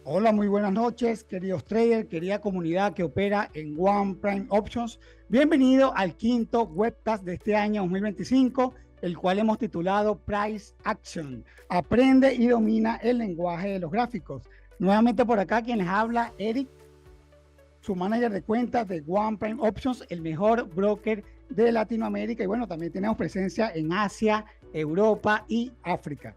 Hola, muy buenas noches, queridos traders, querida comunidad que opera en One Prime Options. Bienvenido al quinto webcast de este año 2025, el cual hemos titulado Price Action. Aprende y domina el lenguaje de los gráficos. Nuevamente por acá quien les habla, Eric, su manager de cuentas de One Prime Options, el mejor broker de Latinoamérica. Y bueno, también tenemos presencia en Asia, Europa y África.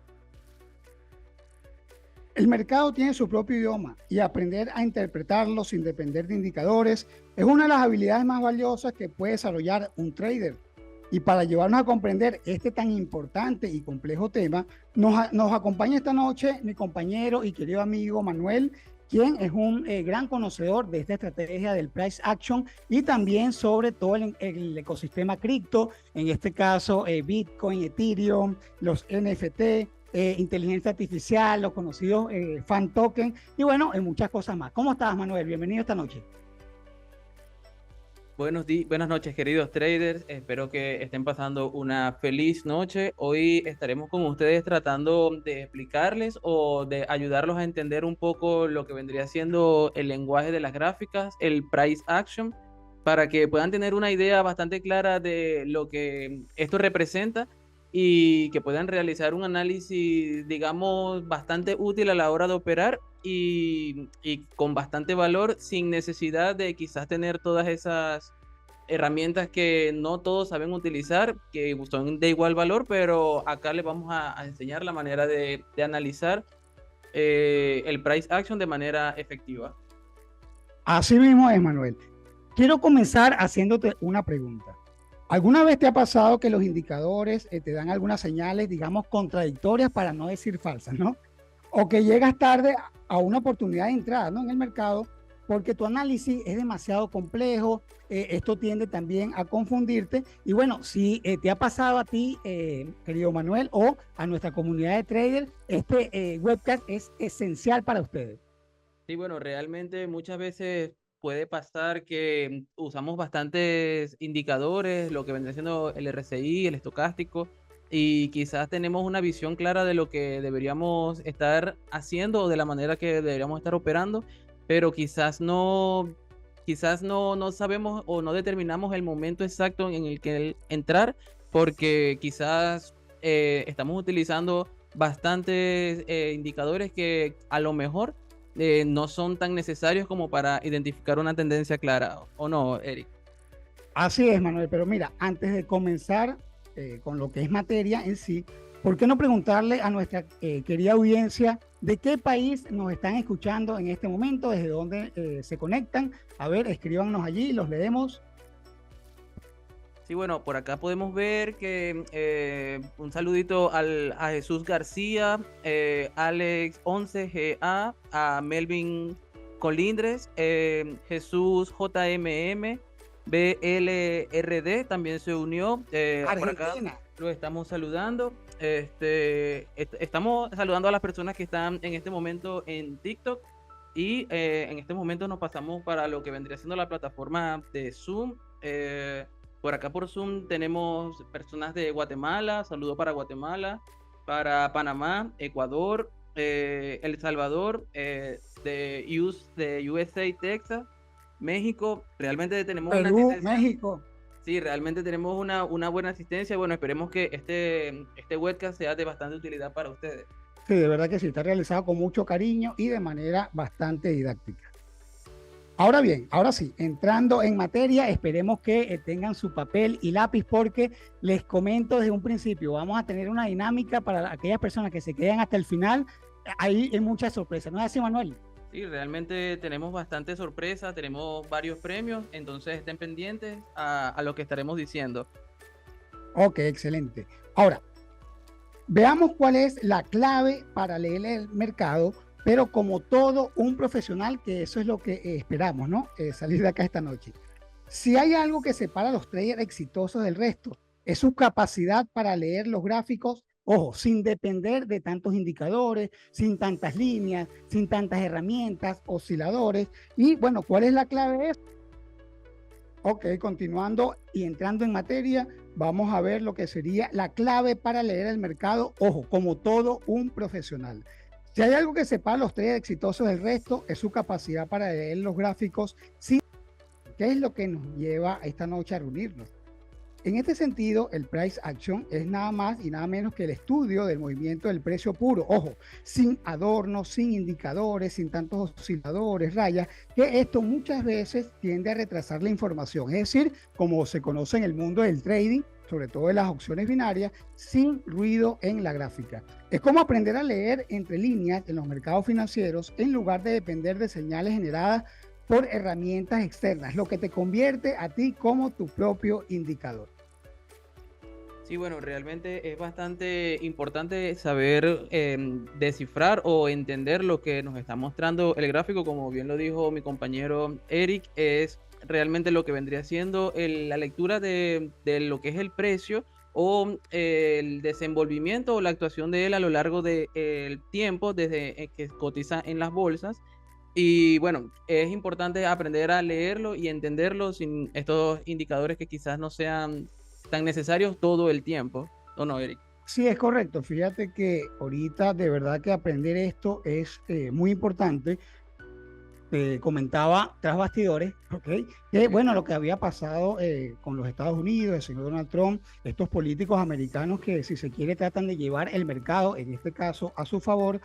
El mercado tiene su propio idioma y aprender a interpretarlo sin depender de indicadores es una de las habilidades más valiosas que puede desarrollar un trader. Y para ayudarnos a comprender este tan importante y complejo tema, nos acompaña esta noche mi compañero y querido amigo Manuel, quien es un gran conocedor de esta estrategia del price action y también sobre todo el ecosistema cripto, en este caso Bitcoin, Ethereum, los NFT, inteligencia artificial, los conocidos fan token y bueno, muchas cosas más. ¿Cómo estás, Manuel? Bienvenido esta noche. Buenas noches, queridos traders. Espero que estén pasando una feliz noche. Hoy estaremos con ustedes tratando de explicarles o de ayudarlos a entender un poco lo que vendría siendo el lenguaje de las gráficas, el price action, para que puedan tener una idea bastante clara de lo que esto representa y que puedan realizar un análisis, digamos, bastante útil a la hora de operar y con bastante valor sin necesidad de quizás tener todas esas herramientas que no todos saben utilizar, que son de igual valor, pero acá les vamos a enseñar la manera de analizar el price action de manera efectiva. Así mismo es, Manuel. Quiero comenzar haciéndote una pregunta. ¿Alguna vez te ha pasado que los indicadores te dan algunas señales, digamos, contradictorias para no decir falsas, ¿no? O que llegas tarde a una oportunidad de entrada, ¿no? En el mercado, porque tu análisis es demasiado complejo, esto tiende también a confundirte. Y bueno, si te ha pasado a ti, querido Manuel, o a nuestra comunidad de traders, este webcast es esencial para ustedes. Sí, bueno, realmente muchas veces puede pasar que usamos bastantes indicadores, lo que vendría siendo el RSI, el estocástico, y quizás tenemos una visión clara de lo que deberíamos estar haciendo o de la manera que deberíamos estar operando, pero quizás no sabemos o no determinamos el momento exacto en el que entrar, porque quizás estamos utilizando bastantes indicadores que a lo mejor no son tan necesarios como para identificar una tendencia clara, ¿o no, Eric? Así es, Manuel, pero mira, antes de comenzar con lo que es materia en sí, ¿por qué no preguntarle a nuestra querida audiencia de qué país nos están escuchando en este momento, desde dónde se conectan? A ver, escríbanos allí, los leemos. Sí, bueno, por acá podemos ver que un saludito a Jesús García, Alex 11GA, a Melvin Colindres, Jesús JMM, BLRD también se unió. Por acá Argentina. lo estamos saludando. Estamos saludando a las personas que están en este momento en TikTok y en este momento nos pasamos para lo que vendría siendo la plataforma de Zoom. Por acá por Zoom tenemos personas de Guatemala, saludo para Guatemala, para Panamá, Ecuador, El Salvador, de USA, Texas, México. Realmente tenemos una Perú, asistencia. México. Sí, realmente tenemos una buena asistencia. Bueno, esperemos que este webcast sea de bastante utilidad para ustedes. Sí, de verdad que sí, está realizado con mucho cariño y de manera bastante didáctica. Ahora bien, ahora sí, entrando en materia, esperemos que tengan su papel y lápiz porque les comento desde un principio, vamos a tener una dinámica para aquellas personas que se quedan hasta el final. Ahí hay muchas sorpresas, ¿no es así, Manuel? Sí, realmente tenemos bastante sorpresa, tenemos varios premios, entonces estén pendientes a lo que estaremos diciendo. Ok, excelente. Ahora, veamos cuál es la clave para leer el mercado, pero como todo un profesional, que eso es lo que esperamos, ¿no? Salir de acá esta noche. Si hay algo que separa a los traders exitosos del resto, es su capacidad para leer los gráficos, ojo, sin depender de tantos indicadores, sin tantas líneas, sin tantas herramientas, osciladores. Y bueno, ¿cuál es la clave de eso? Ok, continuando y entrando en materia, vamos a ver lo que sería la clave para leer el mercado, ojo, como todo un profesional. Si hay algo que separa a los traders exitosos del resto, es su capacidad para leer los gráficos, sin, ¿qué es lo que nos lleva esta noche a reunirnos? En este sentido, el price action es nada más y nada menos que el estudio del movimiento del precio puro. Ojo, sin adornos, sin indicadores, sin tantos osciladores, rayas, que esto muchas veces tiende a retrasar la información. Es decir, como se conoce en el mundo del trading, sobre todo en las opciones binarias, sin ruido en la gráfica. Es como aprender a leer entre líneas en los mercados financieros en lugar de depender de señales generadas por herramientas externas, lo que te convierte a ti como tu propio indicador. Sí, bueno, realmente es bastante importante saber descifrar o entender lo que nos está mostrando el gráfico, como bien lo dijo mi compañero Eric, es realmente lo que vendría siendo la lectura de lo que es el precio o el desenvolvimiento o la actuación de él a lo largo del tiempo desde que cotiza en las bolsas. Y bueno, es importante aprender a leerlo y entenderlo sin estos indicadores que quizás no sean tan necesarios todo el tiempo. ¿O no, Eric? Sí, es correcto. Fíjate que ahorita de verdad que aprender esto es muy importante. Comentaba tras bastidores, ¿ok? Que bueno, lo que había pasado con los Estados Unidos, el señor Donald Trump, estos políticos americanos que si se quiere tratan de llevar el mercado, en este caso a su favor,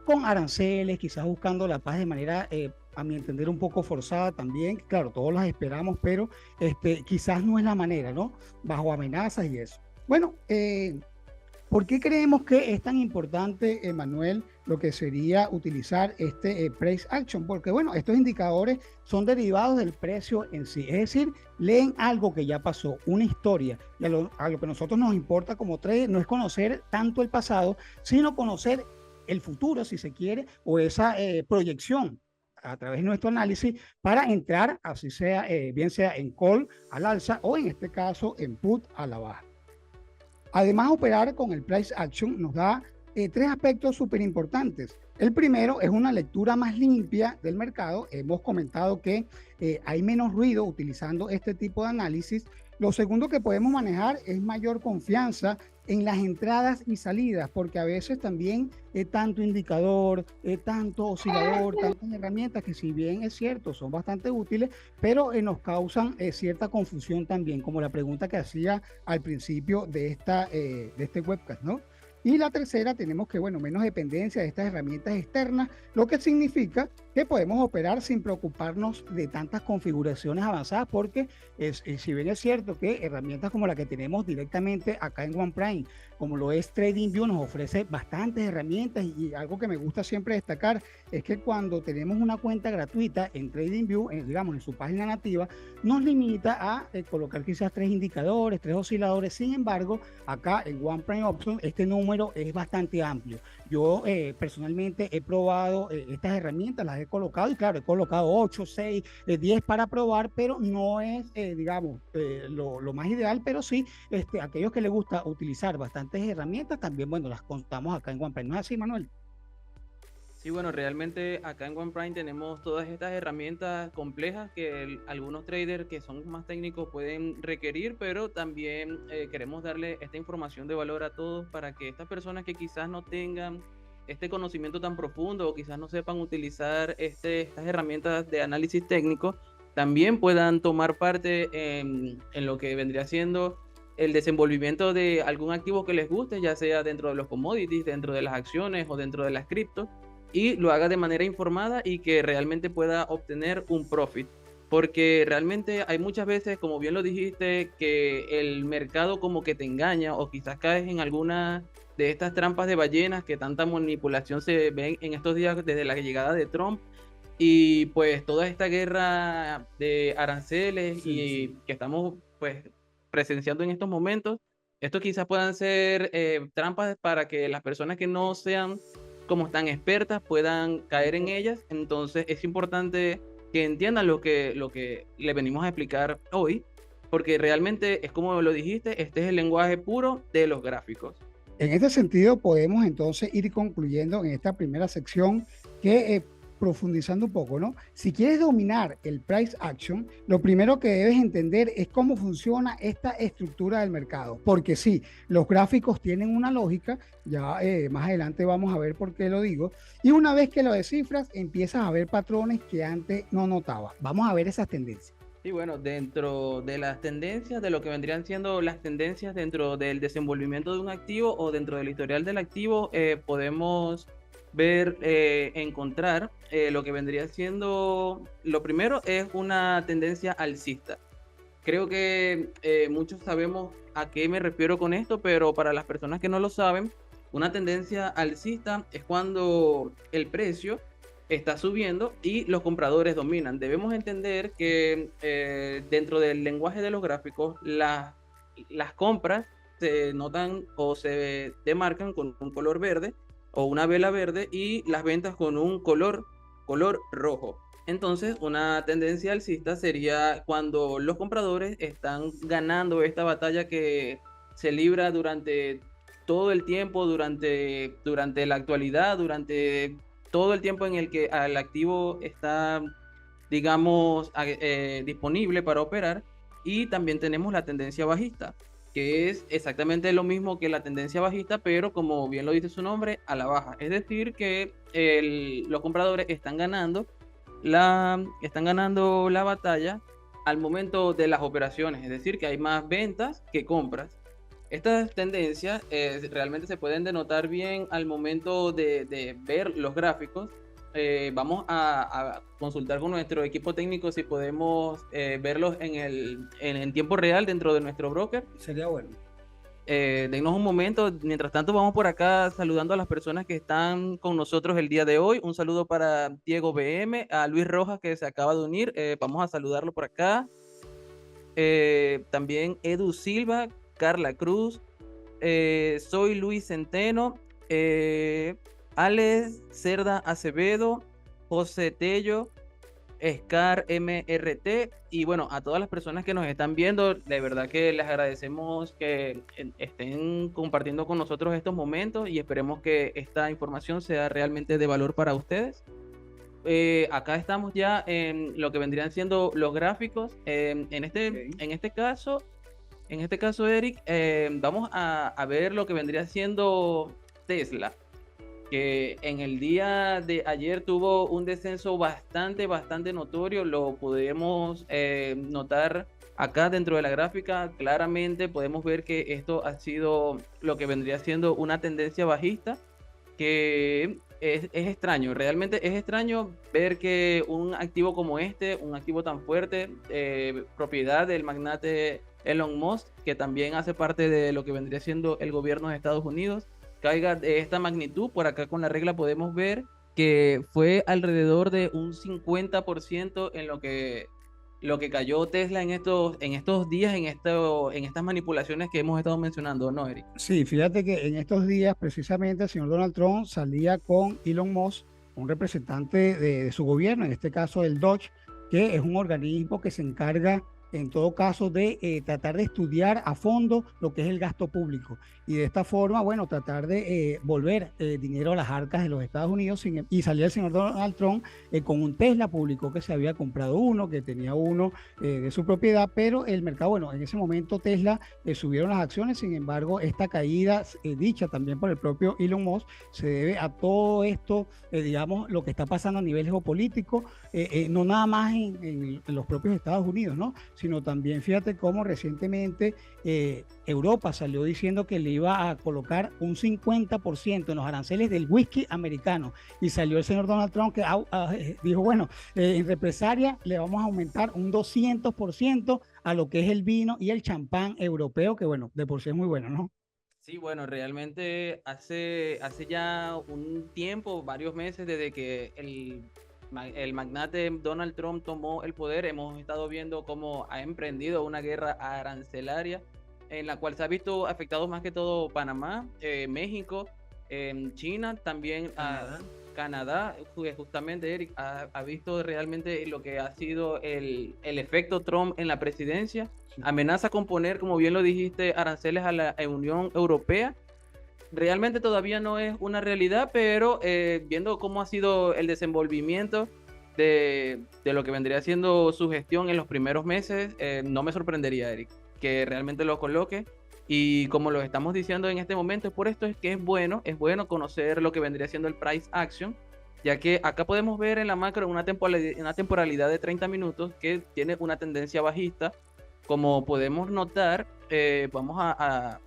con aranceles, quizás buscando la paz de manera, a mi entender, un poco forzada también. Claro, todos las esperamos, pero quizás no es la manera, ¿no? Bajo amenazas y eso. Bueno, ¿por qué creemos que es tan importante, Manuel, lo que sería utilizar este price action? Porque, bueno, estos indicadores son derivados del precio en sí. Es decir, leen algo que ya pasó, una historia. Y a lo que a nosotros nos importa como trader no es conocer tanto el pasado, sino conocer el futuro, si se quiere, o esa proyección a través de nuestro análisis para entrar, así sea, bien sea en call al alza o en este caso en put a la baja. Además, operar con el price action nos da tres aspectos súper importantes. El primero es una lectura más limpia del mercado. Hemos comentado que hay menos ruido utilizando este tipo de análisis. Lo segundo que podemos manejar es mayor confianza en las entradas y salidas, porque a veces también tanto indicador, tanto oscilador, tantas herramientas que si bien es cierto, son bastante útiles, pero nos causan cierta confusión también, como la pregunta que hacía al principio de este webcast, ¿no? Y la tercera, tenemos que, bueno, menos dependencia de estas herramientas externas, lo que significa que podemos operar sin preocuparnos de tantas configuraciones avanzadas, porque si bien es cierto que herramientas como la que tenemos directamente acá en OnePrime, como lo es TradingView, nos ofrece bastantes herramientas, y algo que me gusta siempre destacar es que cuando tenemos una cuenta gratuita en TradingView, digamos en su página nativa, nos limita a colocar quizás 3 indicadores, 3 osciladores. Sin embargo, acá en OnePrime Option este número es bastante amplio. Yo personalmente he probado estas herramientas, las he colocado, y claro, he colocado 8, 6, 10 para probar, pero no es, digamos, lo más ideal, pero sí, aquellos que les gusta utilizar bastantes herramientas, también, bueno, las contamos acá en OnePrime. ¿No es así, Manuel? Sí, bueno, realmente acá en OnePrime tenemos todas estas herramientas complejas que algunos traders que son más técnicos pueden requerir, pero también queremos darle esta información de valor a todos para que estas personas que quizás no tengan este conocimiento tan profundo o quizás no sepan utilizar estas herramientas de análisis técnico, también puedan tomar parte en lo que vendría siendo el desenvolvimiento de algún activo que les guste, ya sea dentro de los commodities, dentro de las acciones o dentro de las criptos, y lo haga de manera informada y que realmente pueda obtener un profit. Porque realmente hay muchas veces, como bien lo dijiste, que el mercado como que te engaña o quizás caes en alguna de estas trampas de ballenas que tanta manipulación se ven en estos días desde la llegada de Trump y pues toda esta guerra de aranceles y que estamos pues presenciando en estos momentos. Esto quizás puedan ser trampas para que las personas que no sean como tan expertas puedan caer en ellas. Entonces es importante que entiendan lo que le venimos a explicar hoy, porque realmente es como lo dijiste, este es el lenguaje puro de los gráficos. En este sentido, podemos entonces ir concluyendo en esta primera sección que profundizando un poco, ¿no? Si quieres dominar el price action, lo primero que debes entender es cómo funciona esta estructura del mercado, porque sí, los gráficos tienen una lógica, ya más adelante vamos a ver por qué lo digo, y una vez que lo descifras, empiezas a ver patrones que antes no notabas. Vamos a ver esas tendencias. Sí, bueno, dentro de las tendencias, de lo que vendrían siendo las tendencias dentro del desenvolvimiento de un activo o dentro del historial del activo, podemos ver, encontrar lo que vendría siendo, lo primero es una tendencia alcista. Creo que muchos sabemos a qué me refiero con esto, pero para las personas que no lo saben, una tendencia alcista es cuando el precio está subiendo y los compradores dominan. Debemos entender que dentro del lenguaje de los gráficos, las compras se notan o se demarcan con un color verde o una vela verde y las ventas con un color rojo. Entonces, una tendencia alcista sería cuando los compradores están ganando esta batalla que se libra durante todo el tiempo, durante la actualidad, durante todo el tiempo en el que el activo está, digamos, disponible para operar. Y también tenemos la tendencia bajista, que es exactamente lo mismo que la tendencia bajista, pero como bien lo dice su nombre, a la baja. Es decir, que los compradores están ganando la batalla al momento de las operaciones, es decir, que hay más ventas que compras. Estas tendencias realmente se pueden denotar bien al momento de ver los gráficos. Vamos a consultar con nuestro equipo técnico si podemos verlos en tiempo real dentro de nuestro broker. Sería bueno. Denos un momento, mientras tanto vamos por acá saludando a las personas que están con nosotros el día de hoy. Un saludo para Diego BM, a Luis Rojas que se acaba de unir, vamos a saludarlo por acá. También Edu Silva, Carla Cruz, soy Luis Centeno, Alex Cerda Acevedo, José Tello, Scar MRT y bueno, a todas las personas que nos están viendo, de verdad que les agradecemos que estén compartiendo con nosotros estos momentos y esperemos que esta información sea realmente de valor para ustedes. Acá estamos ya en lo que vendrían siendo los gráficos. En este caso, Eric, vamos a ver lo que vendría siendo Tesla, que en el día de ayer tuvo un descenso bastante notorio. Lo podemos notar acá dentro de la gráfica. Claramente podemos ver que esto ha sido lo que vendría siendo una tendencia bajista, que es extraño, realmente es extraño ver que un activo como este, un activo tan fuerte, propiedad del magnate Elon Musk, que también hace parte de lo que vendría siendo el gobierno de Estados Unidos, caiga de esta magnitud. Por acá con la regla podemos ver que fue alrededor de un 50% en lo que cayó Tesla en estos días, en estas manipulaciones que hemos estado mencionando, ¿no, Eric? Sí, fíjate que en estos días precisamente el señor Donald Trump salía con Elon Musk, un representante de su gobierno, en este caso el Dodge, que es un organismo que se encarga en todo caso de tratar de estudiar a fondo lo que es el gasto público y de esta forma, bueno, tratar de volver dinero a las arcas de los Estados Unidos y salía el señor Donald Trump con un Tesla, publicó que se había comprado uno, que tenía uno de su propiedad, pero el mercado, bueno, en ese momento Tesla subieron las acciones, sin embargo, esta caída dicha también por el propio Elon Musk se debe a todo esto, digamos, lo que está pasando a nivel geopolítico, no nada más en los propios Estados Unidos, ¿no? Sino también fíjate cómo recientemente Europa salió diciendo que le iba a colocar un 50% en los aranceles del whisky americano y salió el señor Donald Trump que dijo, bueno, en represalia le vamos a aumentar un 200% a lo que es el vino y el champán europeo, que bueno, de por sí es muy bueno, ¿no? Sí, bueno, realmente hace ya un tiempo, varios meses desde que el magnate Donald Trump tomó el poder, hemos estado viendo cómo ha emprendido una guerra arancelaria en la cual se ha visto afectados más que todo Panamá, México, China, también Canadá, justamente Eric ha visto realmente lo que ha sido el efecto Trump en la presidencia. Amenaza con poner, como bien lo dijiste, aranceles a la Unión Europea. realmente todavía no es una realidad, pero viendo cómo ha sido el desenvolvimiento de lo que vendría siendo su gestión en los primeros meses, no me sorprendería, Eric, que realmente lo coloque. Y como lo estamos diciendo en este momento, es por esto es que es bueno conocer lo que vendría siendo el price action, ya que acá podemos ver en la macro una temporalidad de 30 minutos que tiene una tendencia bajista. Como podemos notar, vamos a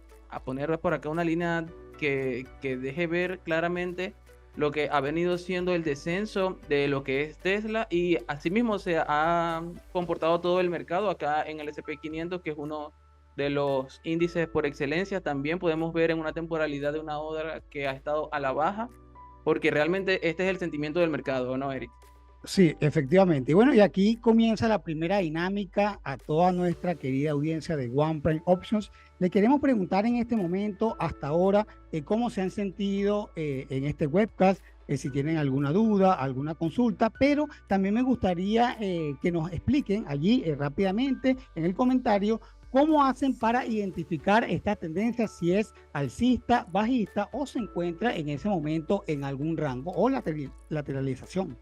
poner por acá una línea que deje ver claramente lo que ha venido siendo el descenso de lo que es Tesla, y asimismo se ha comportado todo el mercado acá en el S&P 500, que es uno de los índices por excelencia. También podemos ver en una temporalidad de una hora que ha estado a la baja, porque realmente este es el sentimiento del mercado, ¿no, Eric? Sí, efectivamente. Y bueno, y aquí comienza la primera dinámica a toda nuestra querida audiencia de One Prime Options. Le queremos preguntar en este momento, hasta ahora, cómo se han sentido en este webcast, si tienen alguna duda, alguna consulta, pero también me gustaría que nos expliquen allí rápidamente en el comentario cómo hacen para identificar esta tendencia, si es alcista, bajista o se encuentra en ese momento en algún rango o lateralización.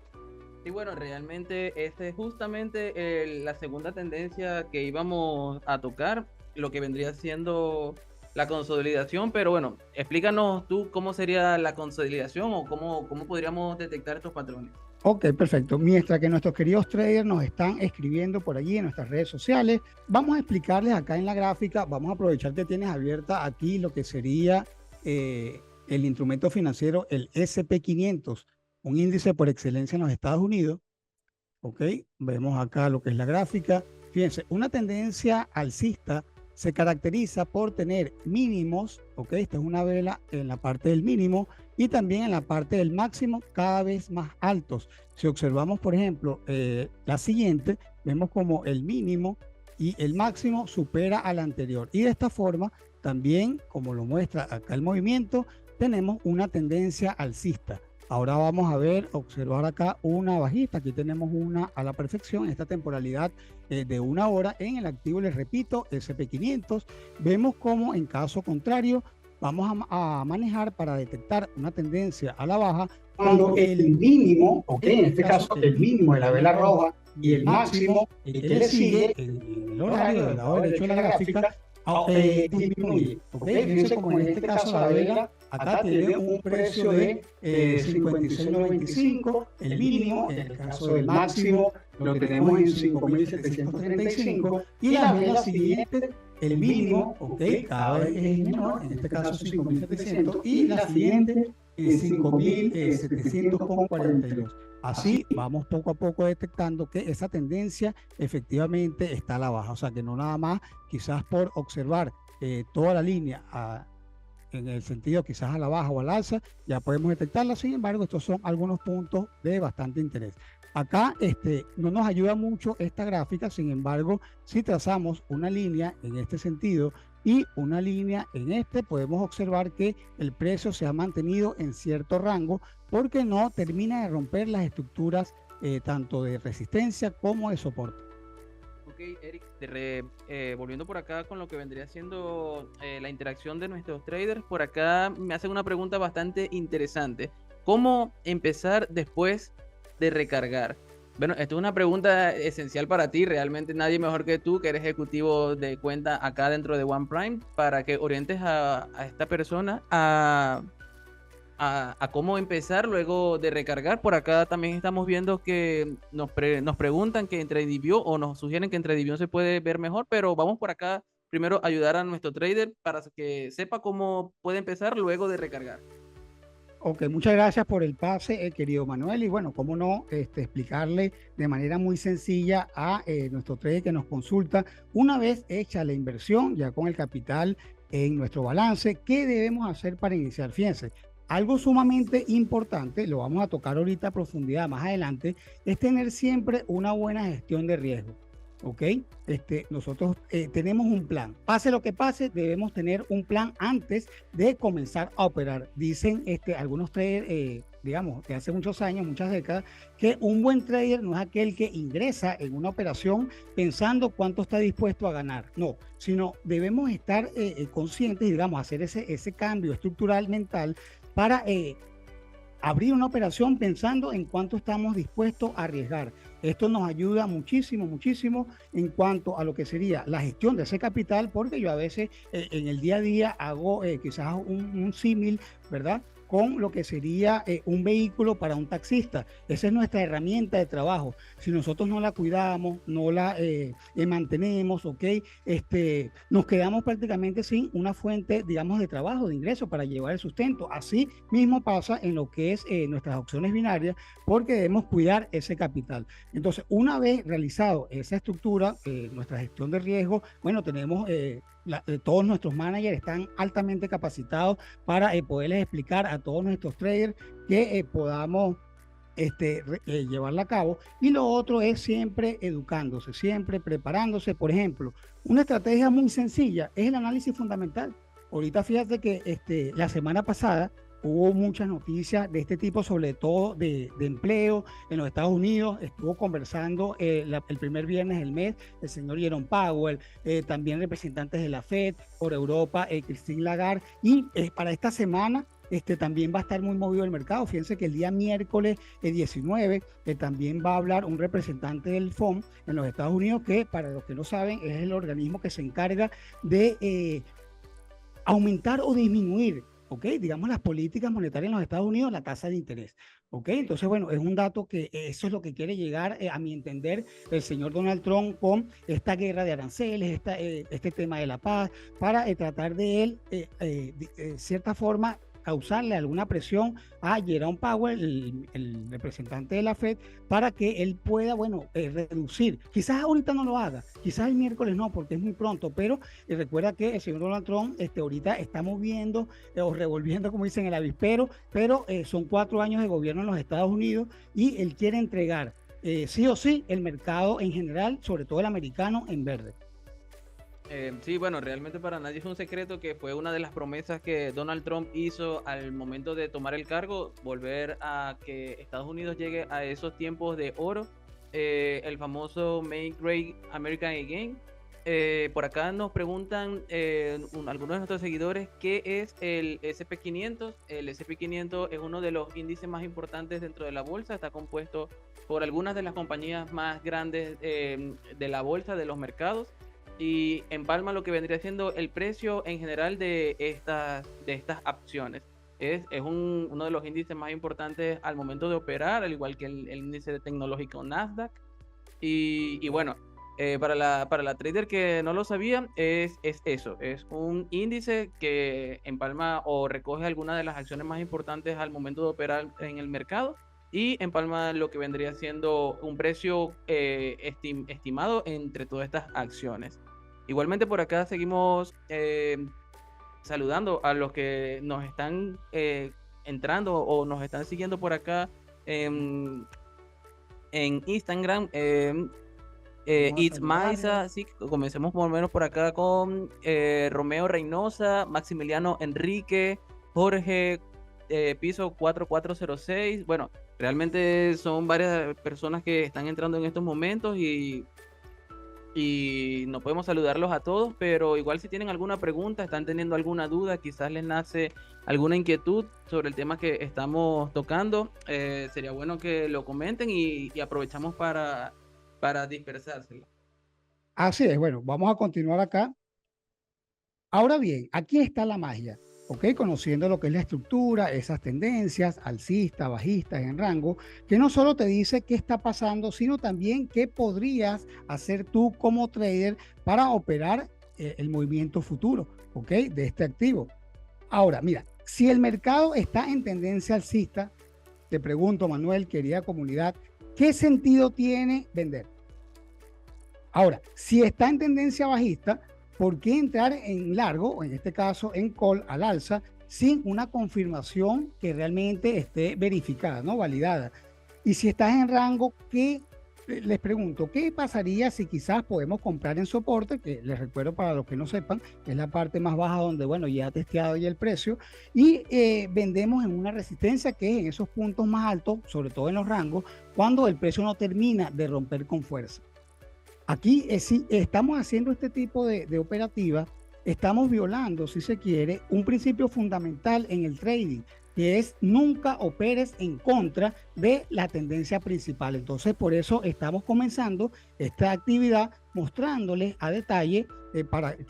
Sí, bueno, realmente esta es justamente la segunda tendencia que íbamos a tocar, lo que vendría siendo la consolidación, pero bueno, explícanos tú cómo sería la consolidación o cómo podríamos detectar estos patrones. Ok, perfecto. Mientras que nuestros queridos traders nos están escribiendo por allí en nuestras redes sociales, vamos a explicarles acá en la gráfica, vamos a aprovechar que tienes abierta aquí lo que sería el instrumento financiero, el S&P 500, un índice por excelencia en los Estados Unidos. Ok, vemos acá lo que es la gráfica. Fíjense, una tendencia alcista se caracteriza por tener mínimos, ok, esta es una vela en la parte del mínimo y también en la parte del máximo cada vez más altos. Si observamos, por ejemplo, la siguiente, vemos como el mínimo y el máximo supera al anterior. Y de esta forma, también, como lo muestra acá el movimiento, tenemos una tendencia alcista. Ahora vamos a ver, observar acá una bajista. Aquí tenemos una a la perfección, esta temporalidad de una hora en el activo, les repito, S&P 500. Vemos como en caso contrario vamos a manejar para detectar una tendencia a la baja cuando el mínimo, ok, en este caso el mínimo de la vela roja y el máximo que le sigue en el horario del lado derecho de la gráfica disminuye. Ok, fíjense como en este caso la vela acá tiene un precio de 56.95, el mínimo, en el caso del máximo lo tenemos en 5.735 y la vela siguiente, el mínimo, ok, cada vez es menor, en este caso 5.700 y la siguiente 5.742. Así vamos poco a poco detectando que esa tendencia efectivamente está a la baja, o sea que no nada más quizás por observar toda la línea en el sentido quizás a la baja o al alza, ya podemos detectarla. Sin embargo, estos son algunos puntos de bastante interés. Acá no nos ayuda mucho esta gráfica, sin embargo, si trazamos una línea en este sentido y una línea en este, podemos observar que el precio se ha mantenido en cierto rango porque no termina de romper las estructuras tanto de resistencia como de soporte. Ok, Eric, volviendo por acá con lo que vendría siendo la interacción de nuestros traders, por acá me hacen una pregunta bastante interesante. ¿Cómo empezar después de recargar? Bueno, esto es una pregunta esencial para ti. Realmente nadie mejor que tú, que eres ejecutivo de cuenta acá dentro de One Prime, para que orientes a esta persona a cómo empezar luego de recargar. Por acá también estamos viendo que nos preguntan que entre TradingView o nos sugieren que entre TradingView se puede ver mejor, pero vamos por acá primero a ayudar a nuestro trader para que sepa cómo puede empezar luego de recargar. Ok, muchas gracias por el pase, querido Manuel. Y bueno, cómo no explicarle de manera muy sencilla a nuestro trader que nos consulta, una vez hecha la inversión, ya con el capital en nuestro balance, ¿qué debemos hacer para iniciar? Fíjense, algo sumamente importante, lo vamos a tocar ahorita a profundidad más adelante, es tener siempre una buena gestión de riesgo. ¿ok? Nosotros tenemos un plan. Pase lo que pase, debemos tener un plan antes de comenzar a operar. Dicen algunos traders, digamos, de hace muchos años, muchas décadas, que un buen trader no es aquel que ingresa en una operación pensando cuánto está dispuesto a ganar. No, sino debemos estar conscientes y, digamos, hacer ese cambio estructural mental para abrir una operación pensando en cuánto estamos dispuestos a arriesgar. Esto nos ayuda muchísimo, muchísimo en cuanto a lo que sería la gestión de ese capital, porque yo a veces en el día a día hago quizás un símil, ¿verdad? Con lo que sería un vehículo para un taxista. Esa es nuestra herramienta de trabajo. Si nosotros no la cuidamos, no la mantenemos, ¿ok? Nos quedamos prácticamente sin una fuente, digamos, de trabajo, de ingreso para llevar el sustento. Así mismo pasa en lo que es nuestras opciones binarias, porque debemos cuidar ese capital. Entonces, una vez realizado esa estructura, nuestra gestión de riesgo, bueno, tenemos todos nuestros managers están altamente capacitados para poderles explicar a todos nuestros traders que podamos llevarla a cabo. Y lo otro es siempre educándose, siempre preparándose. Por ejemplo, una estrategia muy sencilla es el análisis fundamental. Ahorita fíjate que la semana pasada hubo muchas noticias de este tipo, sobre todo de empleo en los Estados Unidos. Estuvo conversando el primer viernes del mes el señor Jerome Powell, también representantes de la Fed por Europa, Christine Lagarde, y para esta semana también va a estar muy movido el mercado. Fíjense que el día miércoles 19 también va a hablar un representante del FOM en los Estados Unidos, que para los que no saben es el organismo que se encarga de aumentar o disminuir, ¿ok? Digamos, las políticas monetarias en los Estados Unidos, la tasa de interés, ¿ok? Entonces, bueno, es un dato que eso es lo que quiere llegar, a mi entender, el señor Donald Trump con esta guerra de aranceles, este tema de la paz, para tratar de él, de cierta forma, causarle alguna presión a Jerome Powell, el representante de la Fed, para que él pueda, bueno, reducir. Quizás ahorita no lo haga, quizás el miércoles no, porque es muy pronto, pero recuerda que el señor Donald Trump ahorita está moviendo o revolviendo, como dicen, el avispero, pero son 4 años de gobierno en los Estados Unidos y él quiere entregar sí o sí el mercado en general, sobre todo el americano, en verde. Sí, bueno, realmente para nadie es un secreto que fue una de las promesas que Donald Trump hizo al momento de tomar el cargo, volver a que Estados Unidos llegue a esos tiempos de oro, el famoso Make Great America Again. Por acá nos preguntan algunos de nuestros seguidores qué es el SP500. El SP500 es uno de los índices más importantes dentro de la bolsa, está compuesto por algunas de las compañías más grandes de la bolsa, de los mercados, y empalma lo que vendría siendo el precio en general de estas acciones. Es uno de los índices más importantes al momento de operar, al igual que el índice de tecnológico Nasdaq. Y bueno, para la trader que no lo sabía, es eso, es un índice que empalma o recoge algunas de las acciones más importantes al momento de operar en el mercado, y empalma lo que vendría siendo un precio estimado entre todas estas acciones. Igualmente por acá seguimos saludando a los que nos están entrando o nos están siguiendo por acá en Instagram. It's Maisa, sí, comencemos por lo menos por acá con Romeo Reynosa, Maximiliano Enrique, Jorge Piso 4406. Bueno, realmente son varias personas que están entrando en estos momentos y no podemos saludarlos a todos, pero igual si tienen alguna pregunta, están teniendo alguna duda, quizás les nace alguna inquietud sobre el tema que estamos tocando, sería bueno que lo comenten y aprovechamos para dispersárselo. Así es, bueno, vamos a continuar acá. Ahora bien, aquí está la magia, ¿ok? Conociendo lo que es la estructura, esas tendencias, alcistas, bajistas, en rango, que no solo te dice qué está pasando, sino también qué podrías hacer tú como trader para operar el movimiento futuro, ¿ok? De este activo. Ahora, mira, si el mercado está en tendencia alcista, te pregunto, Manuel, querida comunidad, ¿qué sentido tiene vender? Ahora, si está en tendencia bajista, ¿por qué entrar en largo, o en este caso en call al alza, sin una confirmación que realmente esté verificada, ¿no? Validada? Y si estás en rango, ¿qué les pregunto, ¿qué pasaría si quizás podemos comprar en soporte? Que les recuerdo para los que no sepan, que es la parte más baja donde, bueno, ya ha testeado ya el precio, y vendemos en una resistencia que es en esos puntos más altos, sobre todo en los rangos, cuando el precio no termina de romper con fuerza. Aquí, si estamos haciendo este tipo de operativa, estamos violando, si se quiere, un principio fundamental en el trading, que es nunca operes en contra de la tendencia principal. Entonces, por eso estamos comenzando esta actividad mostrándoles a detalle,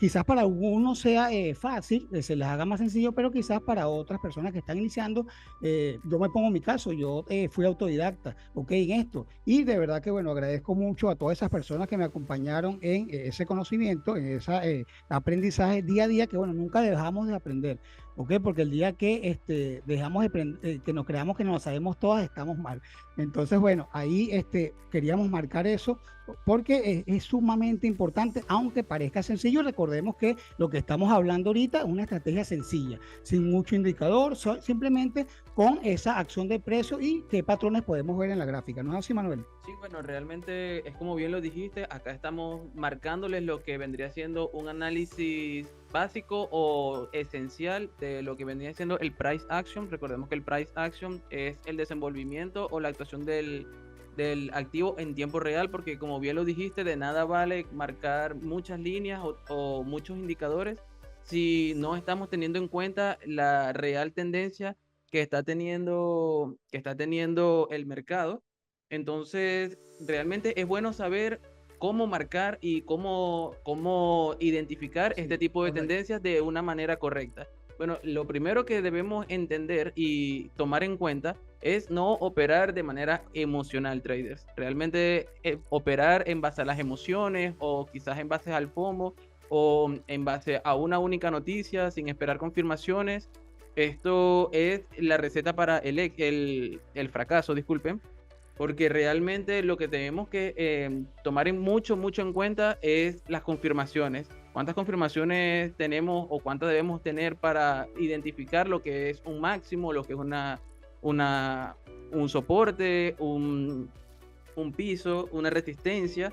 quizás para algunos sea fácil, se les haga más sencillo, pero quizás para otras personas que están iniciando, yo me pongo en mi caso, yo fui autodidacta, ok, en esto, y de verdad que, bueno, agradezco mucho a todas esas personas que me acompañaron en ese conocimiento, en ese aprendizaje día a día, que, bueno, nunca dejamos de aprender. ¿Ok? Porque el día que dejamos de que nos creamos que nos lo sabemos todas, estamos mal. Entonces, bueno, ahí queríamos marcar eso porque es sumamente importante, aunque parezca sencillo. Recordemos que lo que estamos hablando ahorita es una estrategia sencilla, sin mucho indicador, simplemente con esa acción de precio y qué patrones podemos ver en la gráfica. ¿No es así, Manuel? Sí, bueno, realmente es como bien lo dijiste, acá estamos marcándoles lo que vendría siendo un análisis básico o esencial de lo que vendría siendo el price action. Recordemos que el price action es el desenvolvimiento o la actuación del activo en tiempo real, porque como bien lo dijiste, de nada vale marcar muchas líneas o muchos indicadores si no estamos teniendo en cuenta la real tendencia que está teniendo el mercado. Entonces, realmente es bueno saber cómo marcar y cómo identificar Sí, este tipo de correcto. tendencias de una manera correcta. Bueno, lo primero que debemos entender y tomar en cuenta es no operar de manera emocional, traders. Realmente operar en base a las emociones o quizás en base al FOMO o en base a una única noticia sin esperar confirmaciones. Esto es la receta para el fracaso, disculpen, porque realmente lo que tenemos que tomar mucho en cuenta es las confirmaciones. ¿Cuántas confirmaciones tenemos o cuántas debemos tener para identificar lo que es un máximo, lo que es una, un soporte, un piso, una resistencia?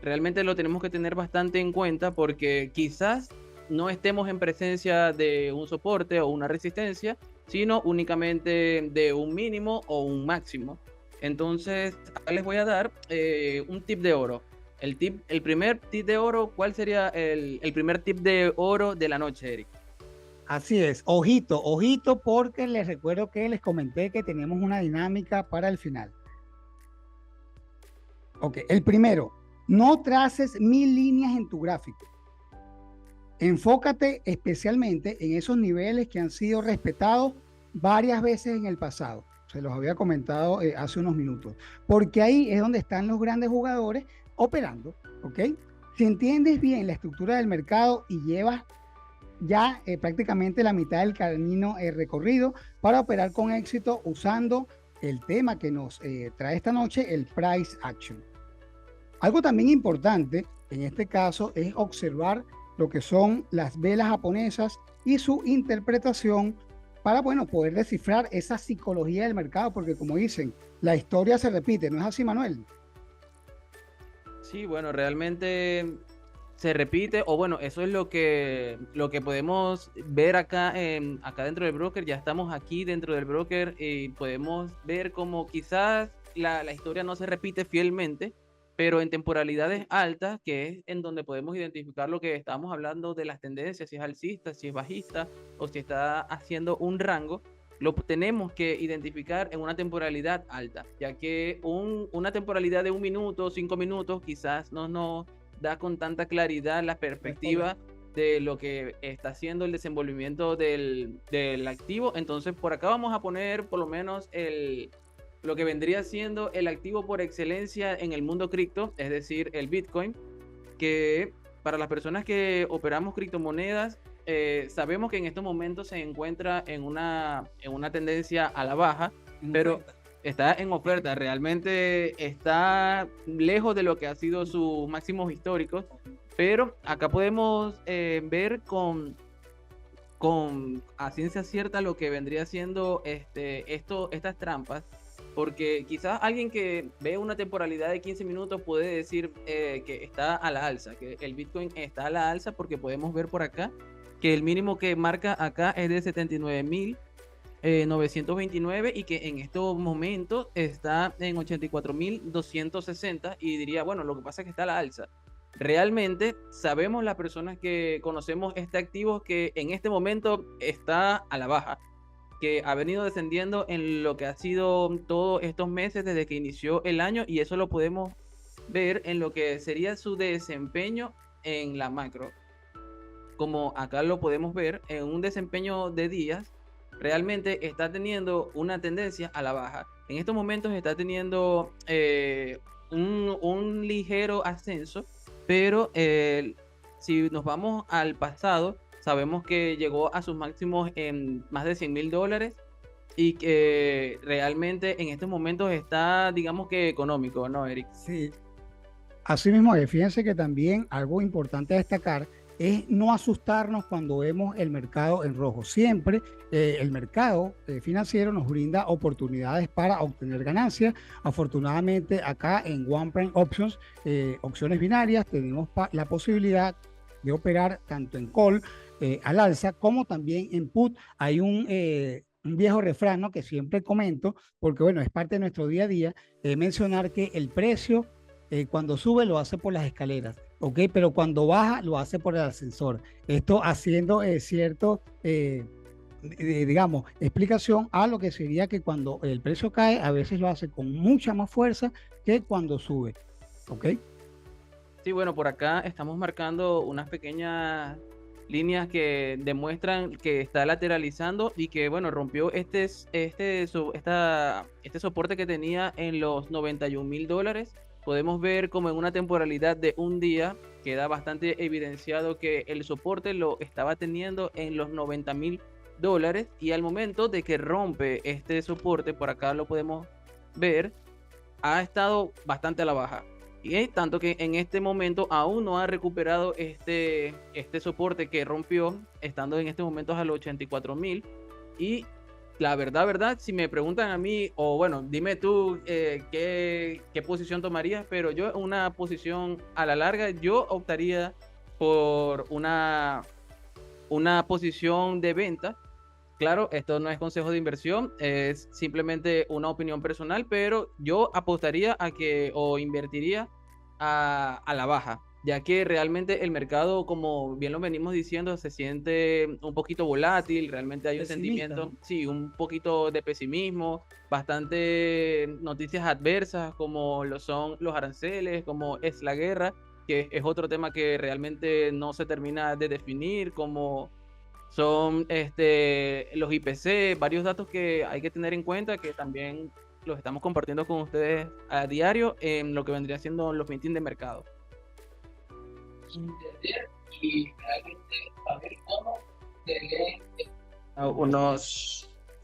Realmente lo tenemos que tener bastante en cuenta porque quizás no estemos en presencia de un soporte o una resistencia, sino únicamente de un mínimo o un máximo. Entonces, acá les voy a dar un tip de oro. El primer tip de oro, ¿cuál sería el primer tip de oro de la noche, Eric? Así es, ojito, ojito, porque les recuerdo que les comenté que tenemos una dinámica para el final. Ok, el primero, no traces 1000 líneas en tu gráfico. Enfócate especialmente en esos niveles que han sido respetados varias veces en el pasado. Se los había comentado hace unos minutos, porque ahí es donde están los grandes jugadores operando, ¿ok? Si entiendes bien la estructura del mercado y llevas ya prácticamente la mitad del camino recorrido para operar con éxito usando el tema que nos trae esta noche, el price action. Algo también importante en este caso es observar lo que son las velas japonesas y su interpretación para, bueno, poder descifrar esa psicología del mercado, porque como dicen, la historia se repite, ¿no es así, Manuel? Sí, bueno, realmente se repite, o bueno, eso es lo que podemos ver acá dentro del broker. Ya estamos aquí dentro del broker y podemos ver como quizás la historia no se repite fielmente, pero en temporalidades altas, que es en donde podemos identificar lo que estamos hablando de las tendencias, si es alcista, si es bajista o si está haciendo un rango. Lo tenemos que identificar en una temporalidad alta, ya que una temporalidad de 1 minuto, 5 minutos, quizás no nos da con tanta claridad la perspectiva de lo que está haciendo el desenvolvimiento del activo. Entonces, por acá vamos a poner por lo menos lo que vendría siendo el activo por excelencia en el mundo cripto, es decir, el Bitcoin, que para las personas que operamos criptomonedas, sabemos que en estos momentos se encuentra en una tendencia a la baja, pero está en oferta, realmente está lejos de lo que ha sido sus máximos históricos, pero acá podemos ver con a ciencia cierta lo que vendría siendo estas trampas porque quizás alguien que ve una temporalidad de 15 minutos puede decir que está a la alza, que el Bitcoin está a la alza, porque podemos ver por acá que el mínimo que marca acá es de 79.929 y que en estos momentos está en 84.260, y diría, bueno, lo que pasa es que está a la alza. Realmente sabemos las personas que conocemos este activo que en este momento está a la baja, que ha venido descendiendo en lo que ha sido todos estos meses desde que inició el año, y eso lo podemos ver en lo que sería su desempeño en la macro. Como acá lo podemos ver en un desempeño de días, realmente está teniendo una tendencia a la baja. En estos momentos está teniendo un ligero ascenso, pero si nos vamos al pasado, sabemos que llegó a sus máximos en más de $100.000, y que realmente en estos momentos está, digamos que económico, ¿no, Eric? Sí, así mismo, fíjense que también algo importante a destacar es no asustarnos cuando vemos el mercado en rojo. Siempre el mercado financiero nos brinda oportunidades para obtener ganancias. Afortunadamente acá en One Prime Options, opciones binarias, tenemos la posibilidad de operar tanto en call al alza como también en put. Hay un viejo refrán, ¿no?, que siempre comento, porque bueno, es parte de nuestro día a día, mencionar que el precio cuando sube lo hace por las escaleras, ¿ok? Pero cuando baja lo hace por el ascensor. Esto haciendo cierto, digamos, explicación a lo que sería que cuando el precio cae, a veces lo hace con mucha más fuerza que cuando sube, ¿ok? Sí, bueno, por acá estamos marcando unas pequeñas líneas que demuestran que está lateralizando y que, bueno, rompió este soporte que tenía en los $91.000. Podemos ver como en una temporalidad de un día queda bastante evidenciado que el soporte lo estaba teniendo en los $90.000, y al momento de que rompe este soporte, por acá lo podemos ver, ha estado bastante a la baja. Y es tanto que en este momento aún no ha recuperado este soporte que rompió, estando en este momento a los 84.000. Y la verdad, si me preguntan a mí, o bueno, dime tú qué posición tomarías, pero yo una posición a la larga, yo optaría por una posición de venta. Claro, esto no es consejo de inversión, es simplemente una opinión personal, pero yo apostaría a que, o invertiría a la baja, ya que realmente el mercado, como bien lo venimos diciendo, se siente un poquito volátil, realmente hay un sentimiento, sí, un poquito de pesimismo, bastante noticias adversas, como lo son los aranceles, como es la guerra, que es otro tema que realmente no se termina de definir, como son los IPC, varios datos que hay que tener en cuenta, que también los estamos compartiendo con ustedes a diario en lo que vendría siendo los meetings de mercado. Entender y realmente saber cómo se leen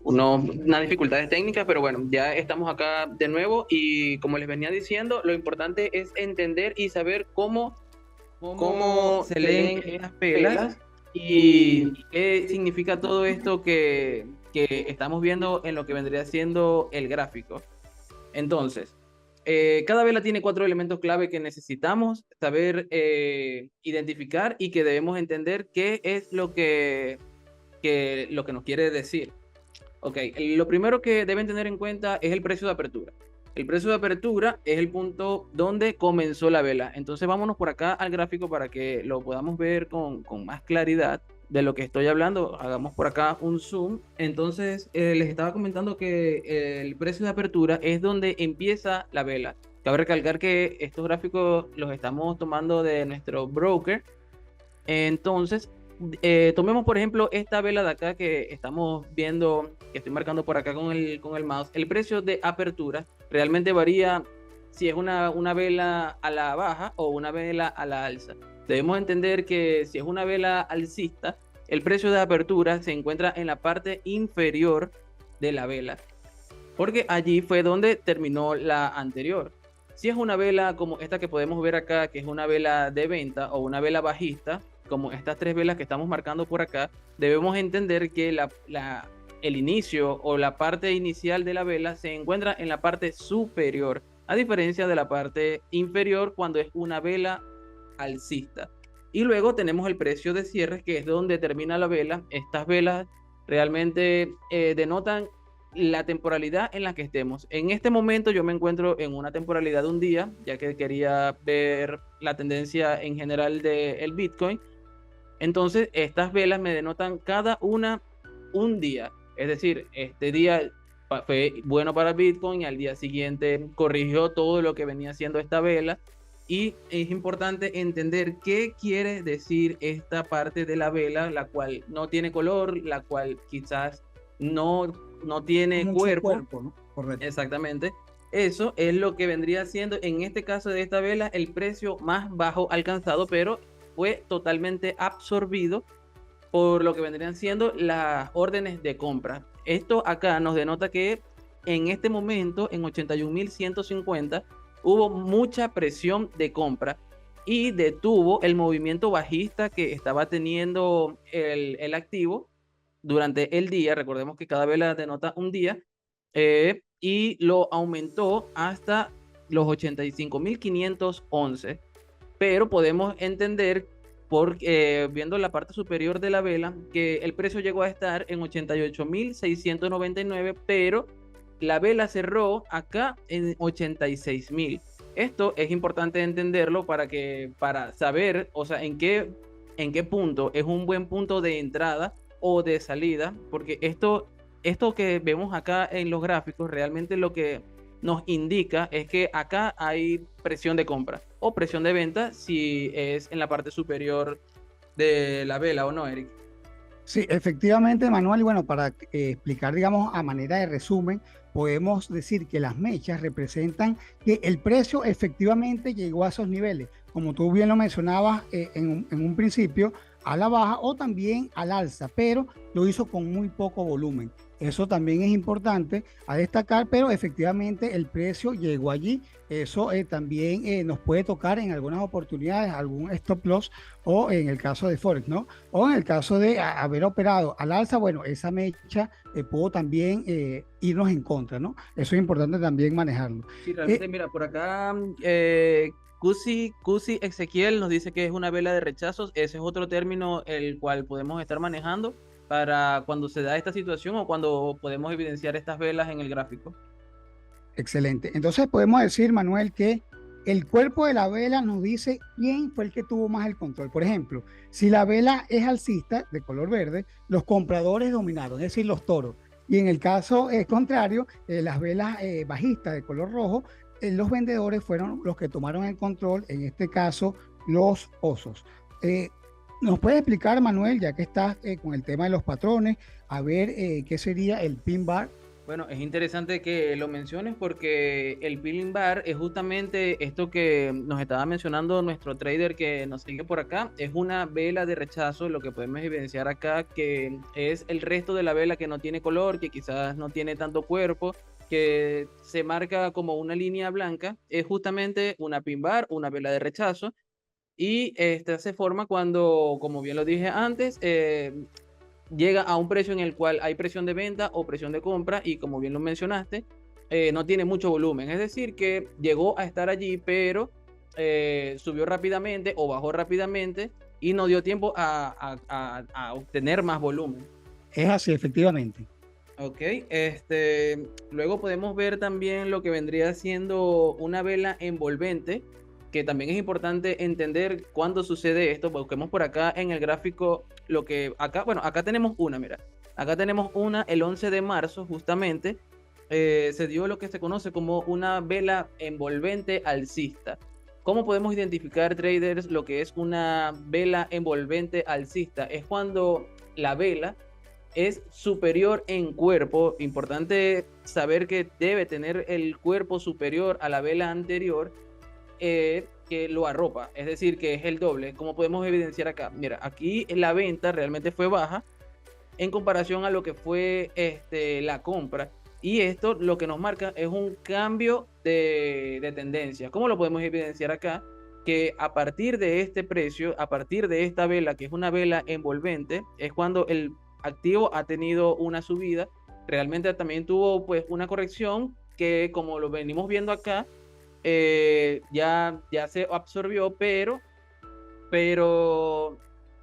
unas dificultades técnicas, pero bueno, ya estamos acá de nuevo, y como les venía diciendo, lo importante es entender y saber cómo se leen estas velas y qué significa todo esto que estamos viendo en lo que vendría siendo el gráfico. Entonces, cada vela tiene 4 elementos clave que necesitamos saber identificar, y que debemos entender qué es lo que nos quiere decir. Ok, lo primero que deben tener en cuenta es el precio de apertura. El precio de apertura es el punto donde comenzó la vela. Entonces vámonos por acá al gráfico para que lo podamos ver con más claridad de lo que estoy hablando. Hagamos por acá un zoom. Entonces les estaba comentando que el precio de apertura es donde empieza la vela. Cabe recalcar que estos gráficos los estamos tomando de nuestro broker. Entonces, tomemos por ejemplo esta vela de acá que estamos viendo, que estoy marcando por acá con el mouse. El precio de apertura realmente varía si es una vela a la baja o una vela a la alza. Debemos entender que si es una vela alcista, el precio de apertura se encuentra en la parte inferior de la vela, porque allí fue donde terminó la anterior. Si es una vela como esta que podemos ver acá, que es una vela de venta o una vela bajista, como estas 3 velas que estamos marcando por acá, debemos entender que el inicio o la parte inicial de la vela se encuentra en la parte superior, a diferencia de la parte inferior cuando es una vela alcista. Y luego tenemos el precio de cierre, que es donde termina la vela. Estas velas realmente denotan la temporalidad en la que estemos. En este momento yo me encuentro en una temporalidad de un día, ya que quería ver la tendencia en general del Bitcoin. Entonces, estas velas me denotan cada una un día. Es decir, este día fue bueno para Bitcoin y al día siguiente corrigió todo lo que venía haciendo esta vela. Y es importante entender qué quiere decir esta parte de la vela, la cual no tiene color, la cual quizás no tiene Mucho cuerpo. cuerpo, ¿no? Correcto. Exactamente. Eso es lo que vendría siendo, en este caso de esta vela, el precio más bajo alcanzado, pero fue totalmente absorbido por lo que vendrían siendo las órdenes de compra. Esto acá nos denota que en este momento, en 81.150, hubo mucha presión de compra y detuvo el movimiento bajista que estaba teniendo el activo durante el día. Recordemos que cada vela denota un día, y lo aumentó hasta los 85.511, pero podemos entender viendo la parte superior de la vela que el precio llegó a estar en 88.699, pero la vela cerró acá en 86.000. Esto es importante entenderlo para saber, o sea, en qué punto es un buen punto de entrada o de salida, porque esto que vemos acá en los gráficos realmente lo que nos indica es que acá hay presión de compra o presión de venta si es en la parte superior de la vela, ¿o no, Eric? Sí, efectivamente, Manuel, y bueno, para explicar, digamos, a manera de resumen, podemos decir que las mechas representan que el precio efectivamente llegó a esos niveles, como tú bien lo mencionabas en un principio, a la baja o también al alza, pero lo hizo con muy poco volumen. Eso también es importante a destacar, pero efectivamente el precio llegó allí. Eso también nos puede tocar en algunas oportunidades, algún stop loss o en el caso de Forex, ¿no? O en el caso de haber operado al alza, bueno, esa mecha pudo también irnos en contra, ¿no? Eso es importante también manejarlo. Sí, Eh, realmente, mira, por acá Cusi Ezequiel nos dice que es una vela de rechazos. Ese es otro término el cual podemos estar manejando para cuando se da esta situación o cuando podemos evidenciar estas velas en el gráfico. Excelente. Entonces podemos decir, Manuel, que el cuerpo de la vela nos dice quién fue el que tuvo más el control. Por ejemplo, si la vela es alcista de color verde, los compradores dominaron, es decir, los toros. Y en el caso contrario, las velas bajistas de color rojo, los vendedores fueron los que tomaron el control, en este caso, los osos. Eh, ¿Nos puede explicar, Manuel, ya que estás con el tema de los patrones, a ver qué sería el pin bar? Bueno, es interesante que lo menciones porque el peeling bar es justamente esto que nos estaba mencionando nuestro trader que nos sigue por acá. Es una vela de rechazo, lo que podemos evidenciar acá, que es el resto de la vela que no tiene color, que quizás no tiene tanto cuerpo, que se marca como una línea blanca. Es justamente una pin bar, una vela de rechazo. Y esta se forma cuando, como bien lo dije antes, llega a un precio en el cual hay presión de venta o presión de compra y como bien lo mencionaste, no tiene mucho volumen. Es decir, que llegó a estar allí, pero subió rápidamente o bajó rápidamente y no dio tiempo a obtener más volumen. Es así, efectivamente. Ok, luego podemos ver también lo que vendría siendo una vela envolvente, que también es importante entender cuándo sucede esto. Busquemos por acá en el gráfico lo que acá, bueno, acá tenemos una, mira, acá tenemos una el 11 de marzo justamente, se dio lo que se conoce como una vela envolvente alcista. ¿Cómo podemos identificar, traders, lo que es una vela envolvente alcista? Es cuando la vela es superior en cuerpo. Importante saber que debe tener el cuerpo superior a la vela anterior, que lo arropa, es decir, que es el doble, como podemos evidenciar acá. Mira, aquí la venta realmente fue baja en comparación a lo que fue la compra. Y esto lo que nos marca es un cambio de tendencia. ¿Cómo lo podemos evidenciar acá? Que a partir de este precio, a partir de esta vela, que es una vela envolvente, es cuando activo ha tenido una subida. Realmente también tuvo pues una corrección que, como lo venimos viendo acá, ya se absorbió, pero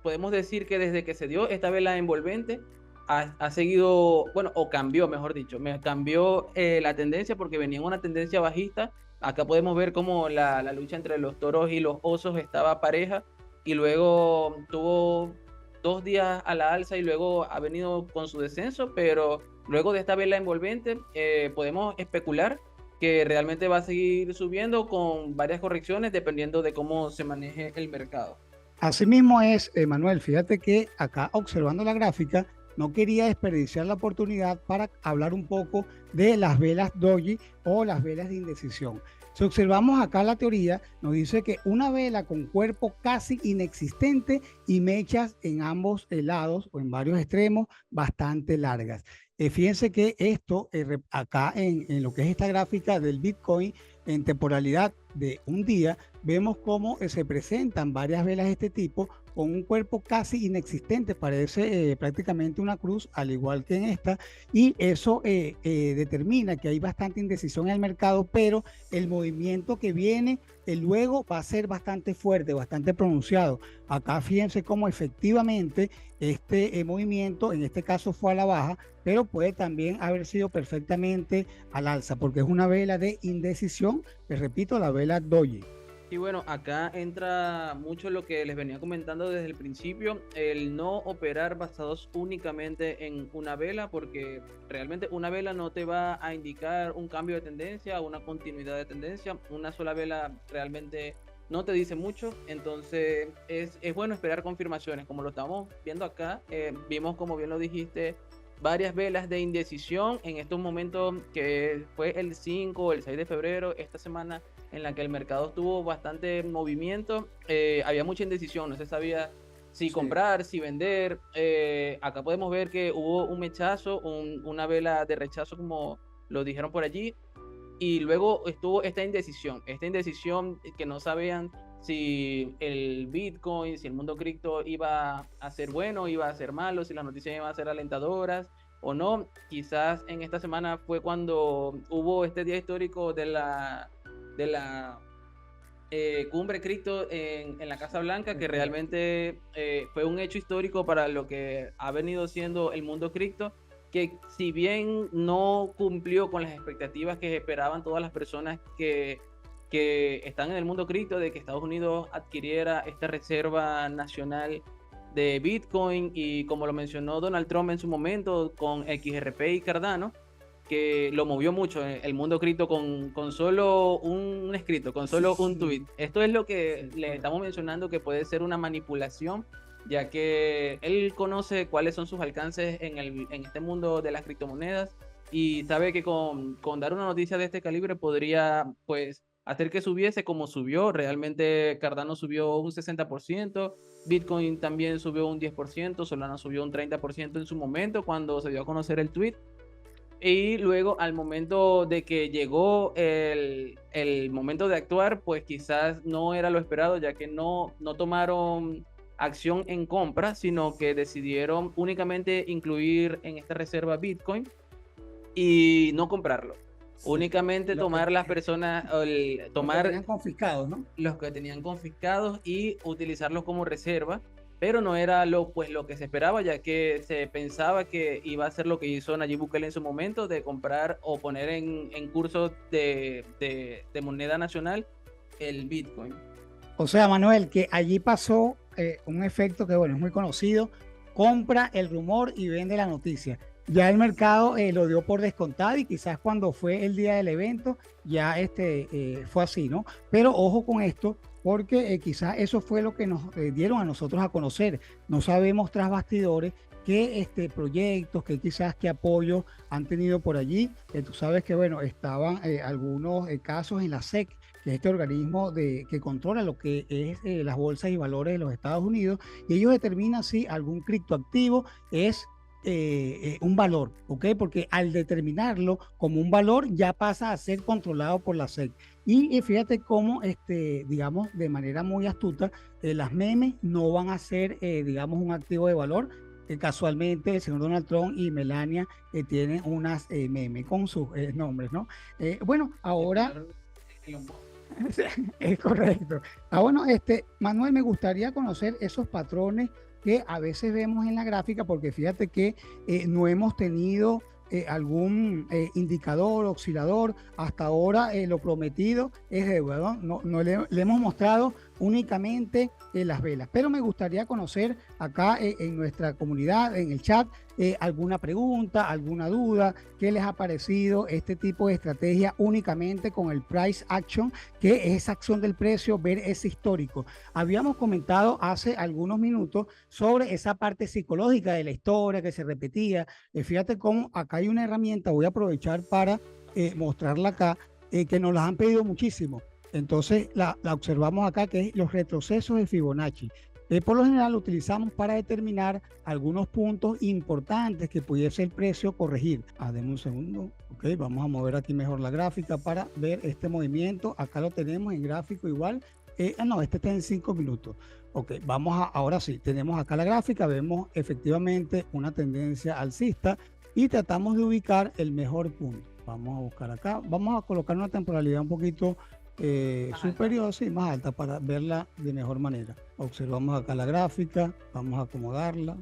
podemos decir que desde que se dio esta vela envolvente ha seguido, bueno, o cambió, mejor dicho, me cambió la tendencia porque venía en una tendencia bajista. Acá podemos ver cómo la lucha entre los toros y los osos estaba pareja y luego tuvo 2 días a la alza y luego ha venido con su descenso, pero luego de esta vela envolvente podemos especular que realmente va a seguir subiendo con varias correcciones dependiendo de cómo se maneje el mercado. Así mismo es, Manuel. Fíjate que acá observando la gráfica, no quería desperdiciar la oportunidad para hablar un poco de las velas doji o las velas de indecisión. Si observamos acá la teoría, nos dice que una vela con cuerpo casi inexistente y mechas en ambos lados o en varios extremos bastante largas. Fíjense que esto acá en lo que es esta gráfica del Bitcoin en temporalidad de un día, vemos cómo se presentan varias velas de este tipo con un cuerpo casi inexistente, parece prácticamente una cruz, al igual que en esta, y eso determina que hay bastante indecisión en el mercado, pero el movimiento que viene luego va a ser bastante fuerte, bastante pronunciado. Acá fíjense cómo efectivamente este movimiento, en este caso fue a la baja, pero puede también haber sido perfectamente al alza, porque es una vela de indecisión, les repito, la vela doji. Y bueno, acá entra mucho lo que les venía comentando desde el principio, el no operar basados únicamente en una vela, porque realmente una vela no te va a indicar un cambio de tendencia, una continuidad de tendencia. Una sola vela realmente no te dice mucho, entonces es bueno esperar confirmaciones, como lo estamos viendo acá. Vimos, como bien lo dijiste, varias velas de indecisión en estos momentos, que fue el 5 o el 6 de febrero, esta semana en la que el mercado tuvo bastante movimiento. Había mucha indecisión, no se sabía si comprar, si vender. Acá podemos ver que hubo un mechazo, una vela de rechazo, como lo dijeron por allí, y luego estuvo esta indecisión que no sabían si el Bitcoin, si el mundo cripto iba a ser bueno, iba a ser malo, si las noticias iban a ser alentadoras o no. Quizás en esta semana fue cuando hubo este día histórico de la cumbre cripto en la Casa Blanca, que realmente fue un hecho histórico para lo que ha venido siendo el mundo cripto, que si bien no cumplió con las expectativas que esperaban todas las personas que están en el mundo cripto, de que Estados Unidos adquiriera esta reserva nacional de Bitcoin, y como lo mencionó Donald Trump en su momento con XRP y Cardano, que lo movió mucho el mundo cripto con solo un escrito, con solo un tweet. Esto es lo que le estamos mencionando, que puede ser una manipulación, ya que él conoce cuáles son sus alcances en este mundo de las criptomonedas, y sabe que con dar una noticia de este calibre podría pues hacer que subiese como subió. Realmente Cardano subió un 60%, Bitcoin también subió un 10%, Solana subió un 30% en su momento cuando se dio a conocer el tweet. Y luego, al momento de que llegó el momento de actuar, pues quizás no era lo esperado, ya que no tomaron acción en compra, sino que decidieron únicamente incluir en esta reserva Bitcoin y no comprarlo. Sí. Únicamente tomar las personas, tomar los que tenían confiscados, ¿no? Los que tenían confiscados y utilizarlos como reserva, pero no era lo que se esperaba, ya que se pensaba que iba a ser lo que hizo Nayib Bukele en su momento, de comprar o poner en curso de moneda nacional el Bitcoin. O sea, Manuel, que allí pasó un efecto que, bueno, es muy conocido: compra el rumor y vende la noticia. Ya el mercado lo dio por descontado, y quizás cuando fue el día del evento ya fue así, ¿no? Pero ojo con esto, porque quizás eso fue lo que nos dieron a nosotros a conocer. No sabemos tras bastidores qué proyectos, qué apoyos han tenido por allí. Tú sabes que, bueno, estaban algunos casos en la SEC, que es este organismo que controla lo que es las bolsas y valores de los Estados Unidos, y ellos determinan si algún criptoactivo es un valor, ¿ok? Porque al determinarlo como un valor ya pasa a ser controlado por la SEC. Y fíjate cómo, digamos, de manera muy astuta, las memes no van a ser, digamos, un activo de valor. casualmente el señor Donald Trump y Melania tienen unas memes con sus nombres, ¿no? Bueno, ahora es correcto. Bueno, Manuel, me gustaría conocer esos patrones que a veces vemos en la gráfica, porque fíjate que no hemos tenido algún indicador, oscilador. Hasta ahora lo prometido es deuda, ¿no? No le hemos mostrado únicamente las velas, pero me gustaría conocer acá en nuestra comunidad, en el chat, alguna pregunta, alguna duda, qué les ha parecido este tipo de estrategia únicamente con el price action, que es esa acción del precio, ver ese histórico. Habíamos comentado hace algunos minutos sobre esa parte psicológica de la historia que se repetía. Fíjate cómo acá hay una herramienta, voy a aprovechar para mostrarla acá, que nos la han pedido muchísimo. Entonces la observamos acá, que es los retrocesos de Fibonacci. Por lo general lo utilizamos para determinar algunos puntos importantes que pudiese el precio corregir. Deme un segundo. Ok, vamos a mover aquí mejor la gráfica para ver este movimiento. Acá lo tenemos en gráfico igual. No, este está en 5 minutos. Ok, ahora sí, tenemos acá la gráfica, vemos efectivamente una tendencia alcista y tratamos de ubicar el mejor punto. Vamos a buscar acá, vamos a colocar una temporalidad un poquito superior, sí, más alta, para verla de mejor manera. Observamos acá la gráfica, vamos a acomodarla,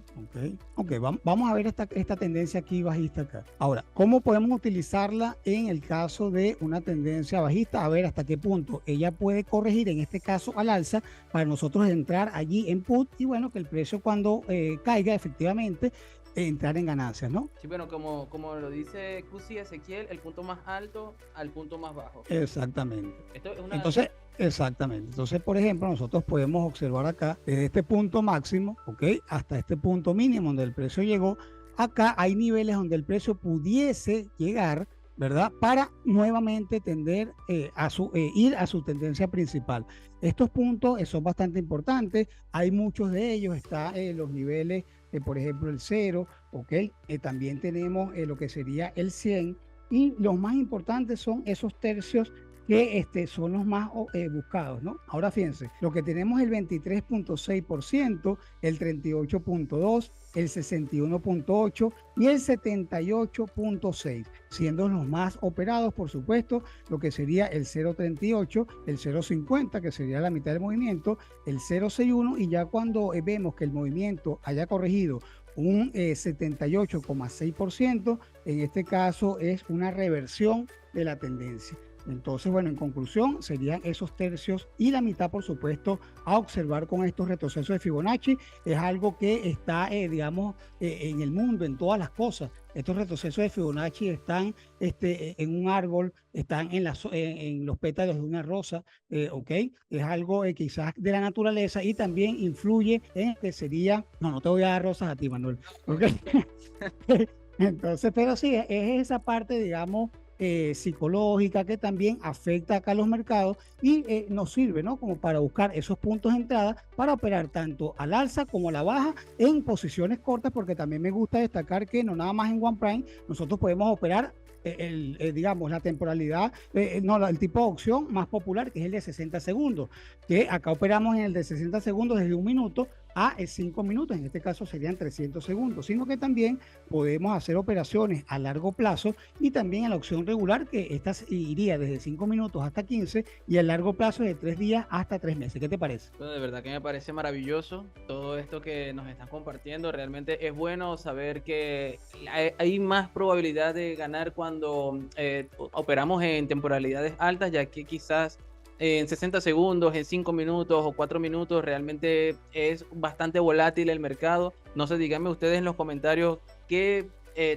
ok, vamos a ver esta tendencia aquí bajista acá. Ahora, ¿cómo podemos utilizarla en el caso de una tendencia bajista? A ver hasta qué punto ella puede corregir, en este caso al alza, para nosotros entrar allí en put, y bueno, que el precio cuando caiga efectivamente entrar en ganancias, ¿no? Sí, bueno, como lo dice Cusi Ezequiel, el punto más alto al punto más bajo. Exactamente. Esto es una... Entonces, exactamente. Entonces, por ejemplo, nosotros podemos observar acá, desde este punto máximo, ¿ok? Hasta este punto mínimo donde el precio llegó. Acá hay niveles donde el precio pudiese llegar, ¿verdad? Para nuevamente tender ir a su tendencia principal. Estos puntos son bastante importantes. Hay muchos de ellos. Está los niveles, por ejemplo, el 0, ¿ok? También tenemos lo que sería el 100. Y los más importantes son esos tercios que son los más buscados, ¿no? Ahora fíjense, lo que tenemos es el 23.6%, el 38.2%, el 61.8% y el 78.6%, siendo los más operados, por supuesto, lo que sería el 0.38, el 0.50, que sería la mitad del movimiento, el 0.61, y ya cuando vemos que el movimiento haya corregido un 78.6%, en este caso es una reversión de la tendencia. Entonces, bueno, en conclusión, serían esos tercios y la mitad, por supuesto, a observar con estos retrocesos de Fibonacci. Es algo que está, digamos, en el mundo, en todas las cosas. Estos retrocesos de Fibonacci están en un árbol, están en los pétalos de una rosa, ¿ok? Es algo quizás de la naturaleza y también influye en que sería... No te voy a dar rosas a ti, Manuel, ¿ok? Entonces, pero sí, es esa parte, digamos, psicológica que también afecta acá a los mercados y nos sirve, ¿no? Como para buscar esos puntos de entrada para operar tanto al alza como a la baja en posiciones cortas, porque también me gusta destacar que no nada más en One Prime nosotros podemos operar digamos, la temporalidad, el tipo de opción más popular, que es el de 60 segundos, que acá operamos en el de 60 segundos desde 1 minuto a 5 minutos, en este caso serían 300 segundos, sino que también podemos hacer operaciones a largo plazo y también en la opción regular, que esta iría desde 5 minutos hasta 15 y a largo plazo de 3 días hasta 3 meses. ¿Qué te parece? Bueno, de verdad que me parece maravilloso todo esto que nos están compartiendo. Realmente es bueno saber que hay más probabilidad de ganar cuando operamos en temporalidades altas, ya que quizás en 60 segundos, en 5 minutos o 4 minutos, realmente es bastante volátil el mercado. No sé, díganme ustedes en los comentarios qué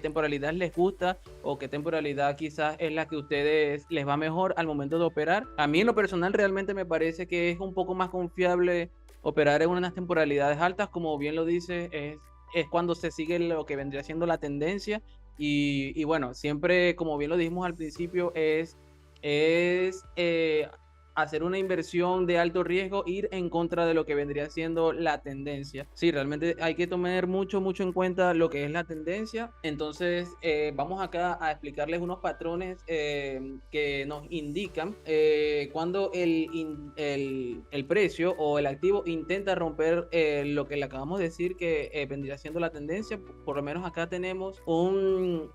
temporalidad les gusta o qué temporalidad quizás es la que a ustedes les va mejor al momento de operar. A mí en lo personal realmente me parece que es un poco más confiable operar en unas temporalidades altas, como bien lo dice, es cuando se sigue lo que vendría siendo la tendencia y bueno, siempre como bien lo dijimos al principio es hacer una inversión de alto riesgo, ir en contra de lo que vendría siendo la tendencia. Sí, realmente hay que tomar mucho, mucho en cuenta lo que es la tendencia. Entonces, vamos acá a explicarles unos patrones que nos indican cuando el precio o el activo intenta romper lo que le acabamos de decir que vendría siendo la tendencia. Por lo menos acá tenemos un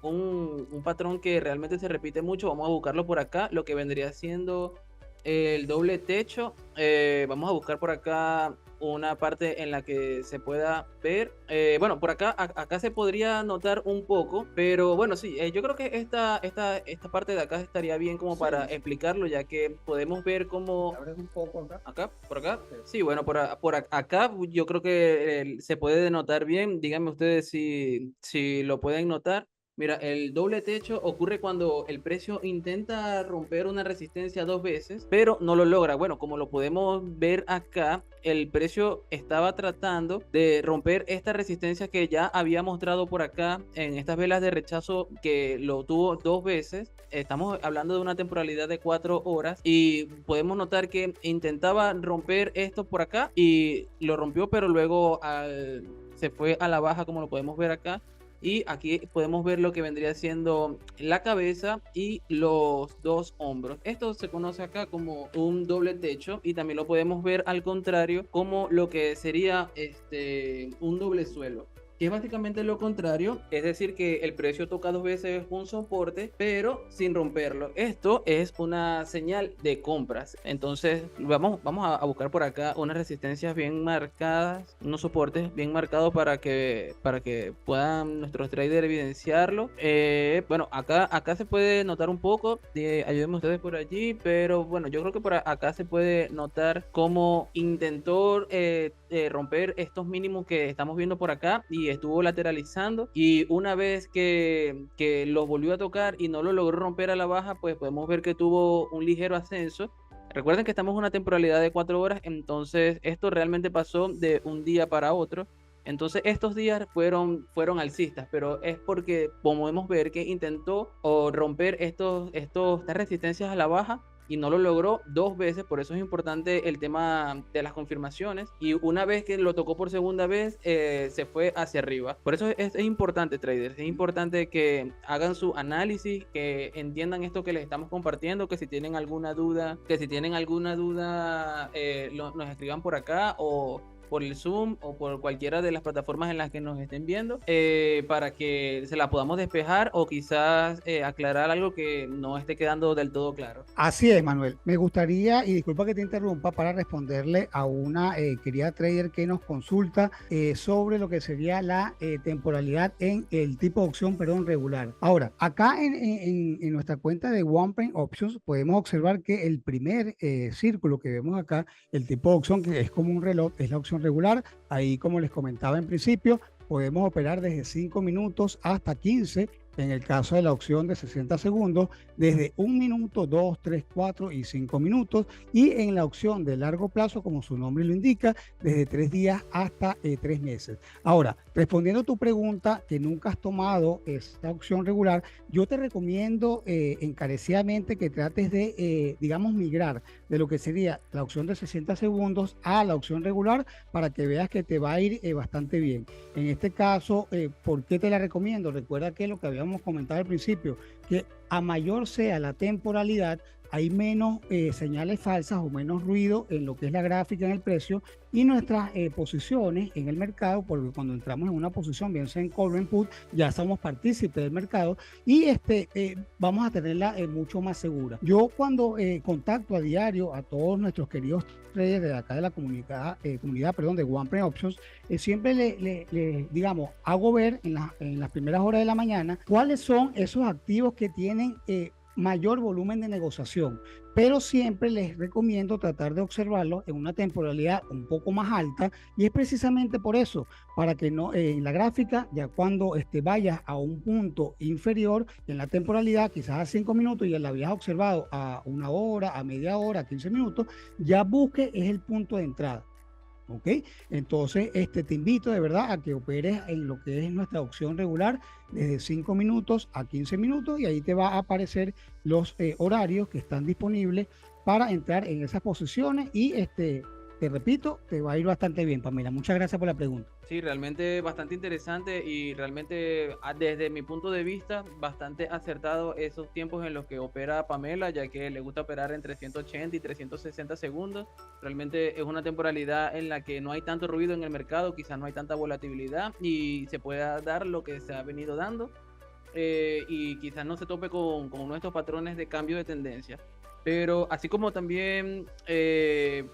patrón que realmente se repite mucho. Vamos a buscarlo por acá, lo que vendría siendo el doble techo. Vamos a buscar por acá una parte en la que se pueda ver. Bueno, por acá, acá se podría notar un poco, pero bueno, sí, yo creo que esta parte de acá estaría bien como para explicarlo, ya que podemos ver cómo... ¿Abres un poco acá? ¿Acá? ¿Por acá? Sí, bueno, acá yo creo que se puede denotar bien. Díganme ustedes si lo pueden notar. Mira, el doble techo ocurre cuando el precio intenta romper una resistencia 2 veces, pero no lo logra. Bueno, como lo podemos ver acá, el precio estaba tratando de romper esta resistencia que ya había mostrado por acá en estas velas de rechazo, que lo tuvo 2 veces. Estamos hablando de una temporalidad de 4 horas y podemos notar que intentaba romper esto por acá y lo rompió, pero luego se fue a la baja, como lo podemos ver acá. Y aquí podemos ver lo que vendría siendo la cabeza y los dos hombros. Esto se conoce acá como un doble techo, y también lo podemos ver al contrario como lo que sería un doble suelo, que es básicamente lo contrario, es decir, que el precio toca 2 veces un soporte, pero sin romperlo. Esto es una señal de compras. Entonces, vamos a buscar por acá unas resistencias bien marcadas, unos soportes bien marcados para que puedan nuestros traders evidenciarlo. Bueno, acá se puede notar un poco, ayúdenme ustedes por allí, pero bueno, yo creo que por acá se puede notar cómo intentó romper estos mínimos que estamos viendo por acá y estuvo lateralizando, y una vez que lo volvió a tocar y no lo logró romper a la baja, pues podemos ver que tuvo un ligero ascenso. Recuerden que estamos en una temporalidad de 4 horas, entonces esto realmente pasó de un día para otro. Entonces estos días fueron alcistas, pero es porque podemos ver que intentó romper estas resistencias a la baja y no lo logró 2 veces. Por eso es importante el tema de las confirmaciones, y una vez que lo tocó por segunda vez se fue hacia arriba. Por eso es importante, traders, es importante que hagan su análisis, que entiendan esto que les estamos compartiendo, que si tienen alguna duda, nos escriban por acá o por el Zoom o por cualquiera de las plataformas en las que nos estén viendo, para que se la podamos despejar o quizás aclarar algo que no esté quedando del todo claro. Así es, Manuel. Me gustaría, y disculpa que te interrumpa, para responderle a una querida trader que nos consulta sobre lo que sería la temporalidad en el tipo de opción, regular. Ahora, acá en nuestra cuenta de OnePrime Options podemos observar que el primer círculo que vemos acá, el tipo de opción que es como un reloj, es la opción regular. Ahí, como les comentaba en principio, podemos operar desde 5 minutos hasta 15. En el caso de la opción de 60 segundos, desde 1 minuto, 2, 3, 4 y 5 minutos. Y en la opción de largo plazo, como su nombre lo indica, desde 3 días hasta 3 meses. Ahora, respondiendo a tu pregunta, que nunca has tomado esta opción regular, yo te recomiendo encarecidamente que trates de, digamos, migrar de lo que sería la opción de 60 segundos a la opción regular, para que veas que te va a ir bastante bien. En este caso, ¿por qué te la recomiendo? Recuerda que lo que habíamos comentado al principio, que a mayor sea la temporalidad, hay menos señales falsas o menos ruido en lo que es la gráfica en el precio y nuestras posiciones en el mercado, porque cuando entramos en una posición, bien sea en call o en put, ya somos partícipes del mercado y vamos a tenerla mucho más segura. Yo cuando contacto a diario a todos nuestros queridos traders de acá de la comunidad de OnePrime Options, siempre digamos, hago ver en las primeras horas de la mañana cuáles son esos activos que tienen mayor volumen de negociación, pero siempre les recomiendo tratar de observarlo en una temporalidad un poco más alta, y es precisamente por eso, para que no en la gráfica, ya cuando vayas a un punto inferior en la temporalidad, quizás a 5 minutos, y ya la habías observado a 1 hora, a media hora, a 15 minutos, ya busque es el punto de entrada. ¿Ok? Entonces, te invito de verdad a que operes en lo que es nuestra opción regular desde 5 minutos a 15 minutos, y ahí te va a aparecer los horarios que están disponibles para entrar en esas posiciones y te repito, te va a ir bastante bien, Pamela. Muchas gracias por la pregunta. Sí, realmente bastante interesante y realmente desde mi punto de vista bastante acertado esos tiempos en los que opera Pamela, ya que le gusta operar entre 180 y 360 segundos. Realmente es una temporalidad en la que no hay tanto ruido en el mercado, quizás no hay tanta volatilidad y se pueda dar lo que se ha venido dando, y quizás no se tope con nuestros patrones de cambio de tendencia. Pero así como también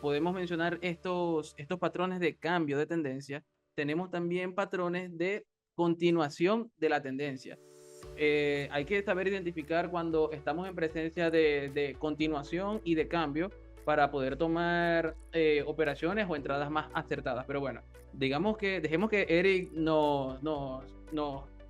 podemos mencionar estos patrones de cambio de tendencia, tenemos también patrones de continuación de la tendencia. Hay que saber identificar cuando estamos en presencia de continuación y de cambio para poder tomar operaciones o entradas más acertadas. Pero bueno, digamos que dejemos que Eric nos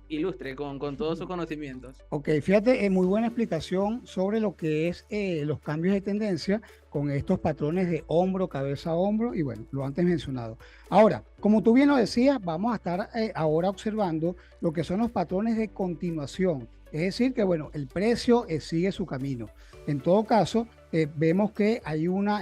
ilustre con todos sus conocimientos. Ok, fíjate, muy buena explicación sobre lo que es los cambios de tendencia con estos patrones de hombro, cabeza, hombro y bueno, lo antes mencionado. Ahora, como tú bien lo decías, vamos a estar ahora observando lo que son los patrones de continuación. Es decir, que bueno, el precio sigue su camino. En todo caso, vemos que hay una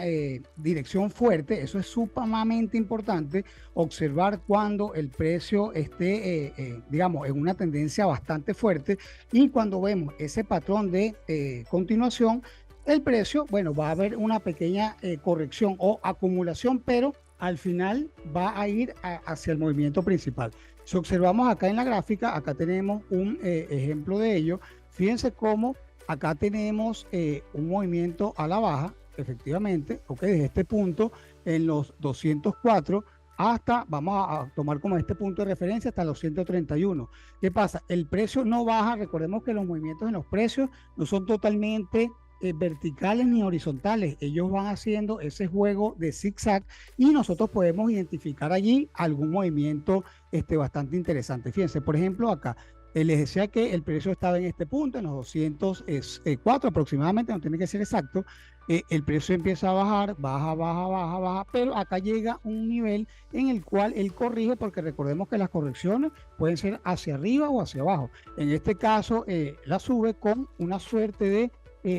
dirección fuerte, eso es sumamente importante, observar cuando el precio esté, digamos, en una tendencia bastante fuerte y cuando vemos ese patrón de continuación, el precio, bueno, va a haber una pequeña corrección o acumulación, pero al final va a ir hacia el movimiento principal. Si observamos acá en la gráfica, acá tenemos un ejemplo de ello. Fíjense cómo acá tenemos un movimiento a la baja, efectivamente, ok, desde este punto en los 204 hasta, vamos a tomar como este punto de referencia, hasta los 131. ¿Qué pasa? El precio no baja, recordemos que los movimientos en los precios no son totalmente verticales ni horizontales, ellos van haciendo ese juego de zigzag y nosotros podemos identificar allí algún movimiento bastante interesante. Fíjense, por ejemplo, acá les decía que el precio estaba en este punto, en los 204 aproximadamente, no tiene que ser exacto. El precio empieza a bajar, baja, pero acá llega un nivel en el cual él corrige, porque recordemos que las correcciones pueden ser hacia arriba o hacia abajo. En este caso, la sube con una suerte de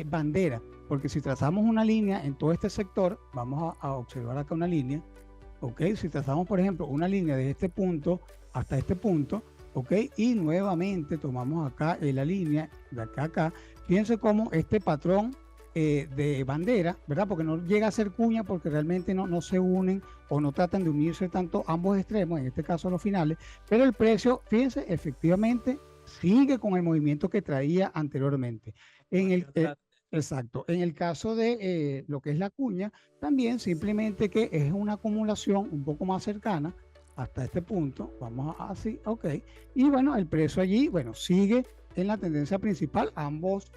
bandera, porque si trazamos una línea en todo este sector, vamos a observar acá una línea, ok, si trazamos por ejemplo una línea desde este punto hasta este punto, ok, y nuevamente tomamos acá la línea de acá a acá, fíjense cómo este patrón de bandera, ¿verdad? Porque no llega a ser cuña porque realmente no se unen o no tratan de unirse tanto ambos extremos, en este caso los finales, pero el precio, fíjense, efectivamente sigue con el movimiento que traía anteriormente. Exacto. En el caso de lo que es la cuña, también simplemente que es una acumulación un poco más cercana hasta este punto. Vamos así, ok. Y bueno, el precio allí, bueno, sigue en la tendencia principal. Ambos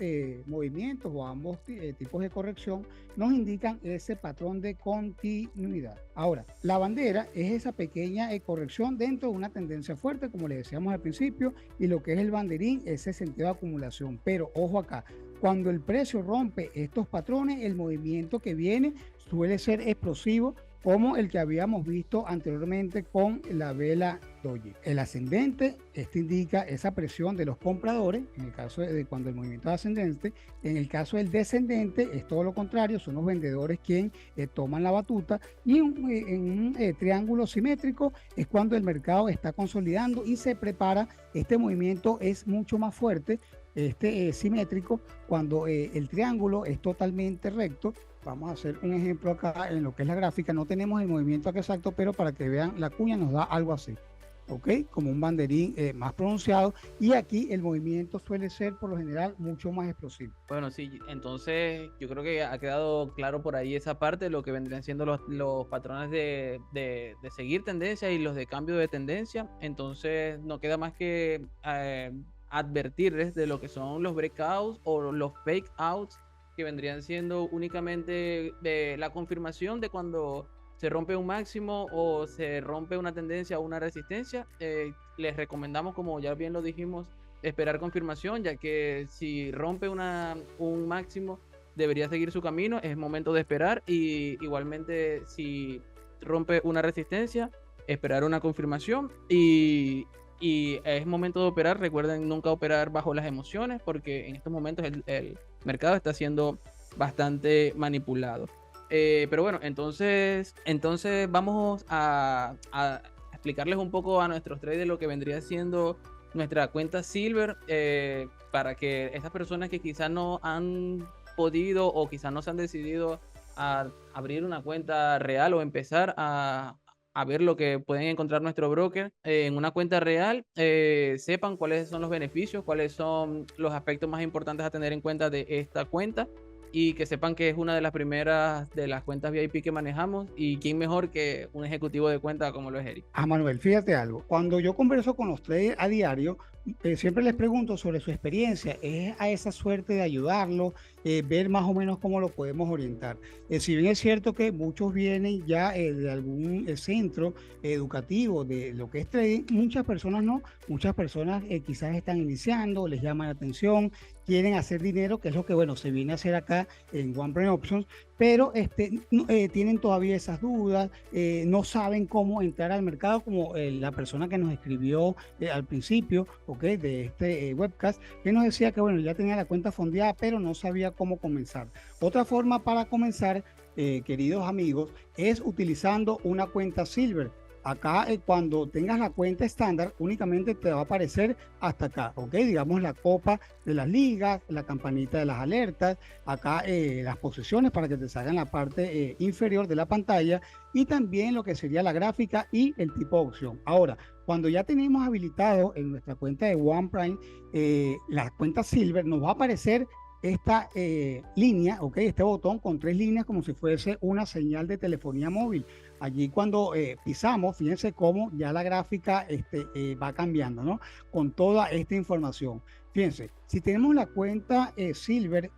movimientos o ambos tipos de corrección nos indican ese patrón de continuidad. Ahora, la bandera es esa pequeña corrección dentro de una tendencia fuerte, como le decíamos al principio, y lo que es el banderín, ese sentido de acumulación. Pero ojo acá, cuando el precio rompe estos patrones, el movimiento que viene suele ser explosivo, como el que habíamos visto anteriormente con la vela doji. El ascendente, indica esa presión de los compradores, en el caso de cuando el movimiento es ascendente. En el caso del descendente es todo lo contrario, son los vendedores quienes toman la batuta, y en un triángulo simétrico es cuando el mercado está consolidando y se prepara. Este movimiento es mucho más fuerte, simétrico, cuando el triángulo es totalmente recto. Vamos a hacer un ejemplo acá en lo que es la gráfica. No tenemos el movimiento acá exacto, pero para que vean, la cuña nos da algo así, ¿ok? Como un banderín más pronunciado. Y aquí el movimiento suele ser, por lo general, mucho más explosivo. Bueno, sí, entonces yo creo que ha quedado claro por ahí esa parte, lo que vendrían siendo los patrones de seguir tendencia y los de cambio de tendencia. Entonces no queda más que advertirles de lo que son los breakouts o los fake outs, que vendrían siendo únicamente de la confirmación de cuando se rompe un máximo o se rompe una tendencia o una resistencia. Les recomendamos, como ya bien lo dijimos, esperar confirmación, ya que si rompe un máximo debería seguir su camino, es momento de esperar. Y igualmente si rompe una resistencia, esperar una confirmación y es momento de operar. Recuerden nunca operar bajo las emociones, porque en estos momentos el mercado está siendo bastante manipulado. Pero bueno, entonces vamos a explicarles un poco a nuestros traders lo que vendría siendo nuestra cuenta Silver, para que esas personas que quizás no han podido o quizás no se han decidido a abrir una cuenta real o empezar a ver lo que pueden encontrar nuestro broker en una cuenta real, sepan cuáles son los beneficios, cuáles son los aspectos más importantes a tener en cuenta de esta cuenta, y que sepan que es una de las primeras de las cuentas VIP que manejamos, y quién mejor que un ejecutivo de cuenta como lo es Eric. Ah, Manuel, fíjate algo. Cuando yo converso con los traders a diario, siempre les pregunto sobre su experiencia. Es a esa suerte de ayudarlo, ver más o menos cómo lo podemos orientar. Si bien es cierto que muchos vienen ya de algún centro educativo de lo que es trading, muchas personas no. Muchas personas quizás están iniciando, les llama la atención, quieren hacer dinero, que es lo que, bueno, se viene a hacer acá en One Prime Options, pero tienen todavía esas dudas, no saben cómo entrar al mercado, como la persona que nos escribió al principio, okay, de este webcast, que nos decía que bueno, ya tenía la cuenta fondeada, pero no sabía cómo comenzar. Otra forma para comenzar, queridos amigos, es utilizando una cuenta Silver. Acá, cuando tengas la cuenta estándar, únicamente te va a aparecer hasta acá, ¿ok? Digamos la copa de las ligas, la campanita de las alertas, acá las posiciones para que te salga en la parte inferior de la pantalla, y también lo que sería la gráfica y el tipo de opción. Ahora, cuando ya tenemos habilitado en nuestra cuenta de One Prime la cuenta Silver, nos va a aparecer esta línea, ¿ok? Este botón con 3 líneas como si fuese una señal de telefonía móvil. Allí cuando pisamos, fíjense cómo ya la gráfica va cambiando, ¿no? Con toda esta información. Fíjense, si tenemos la cuenta Silver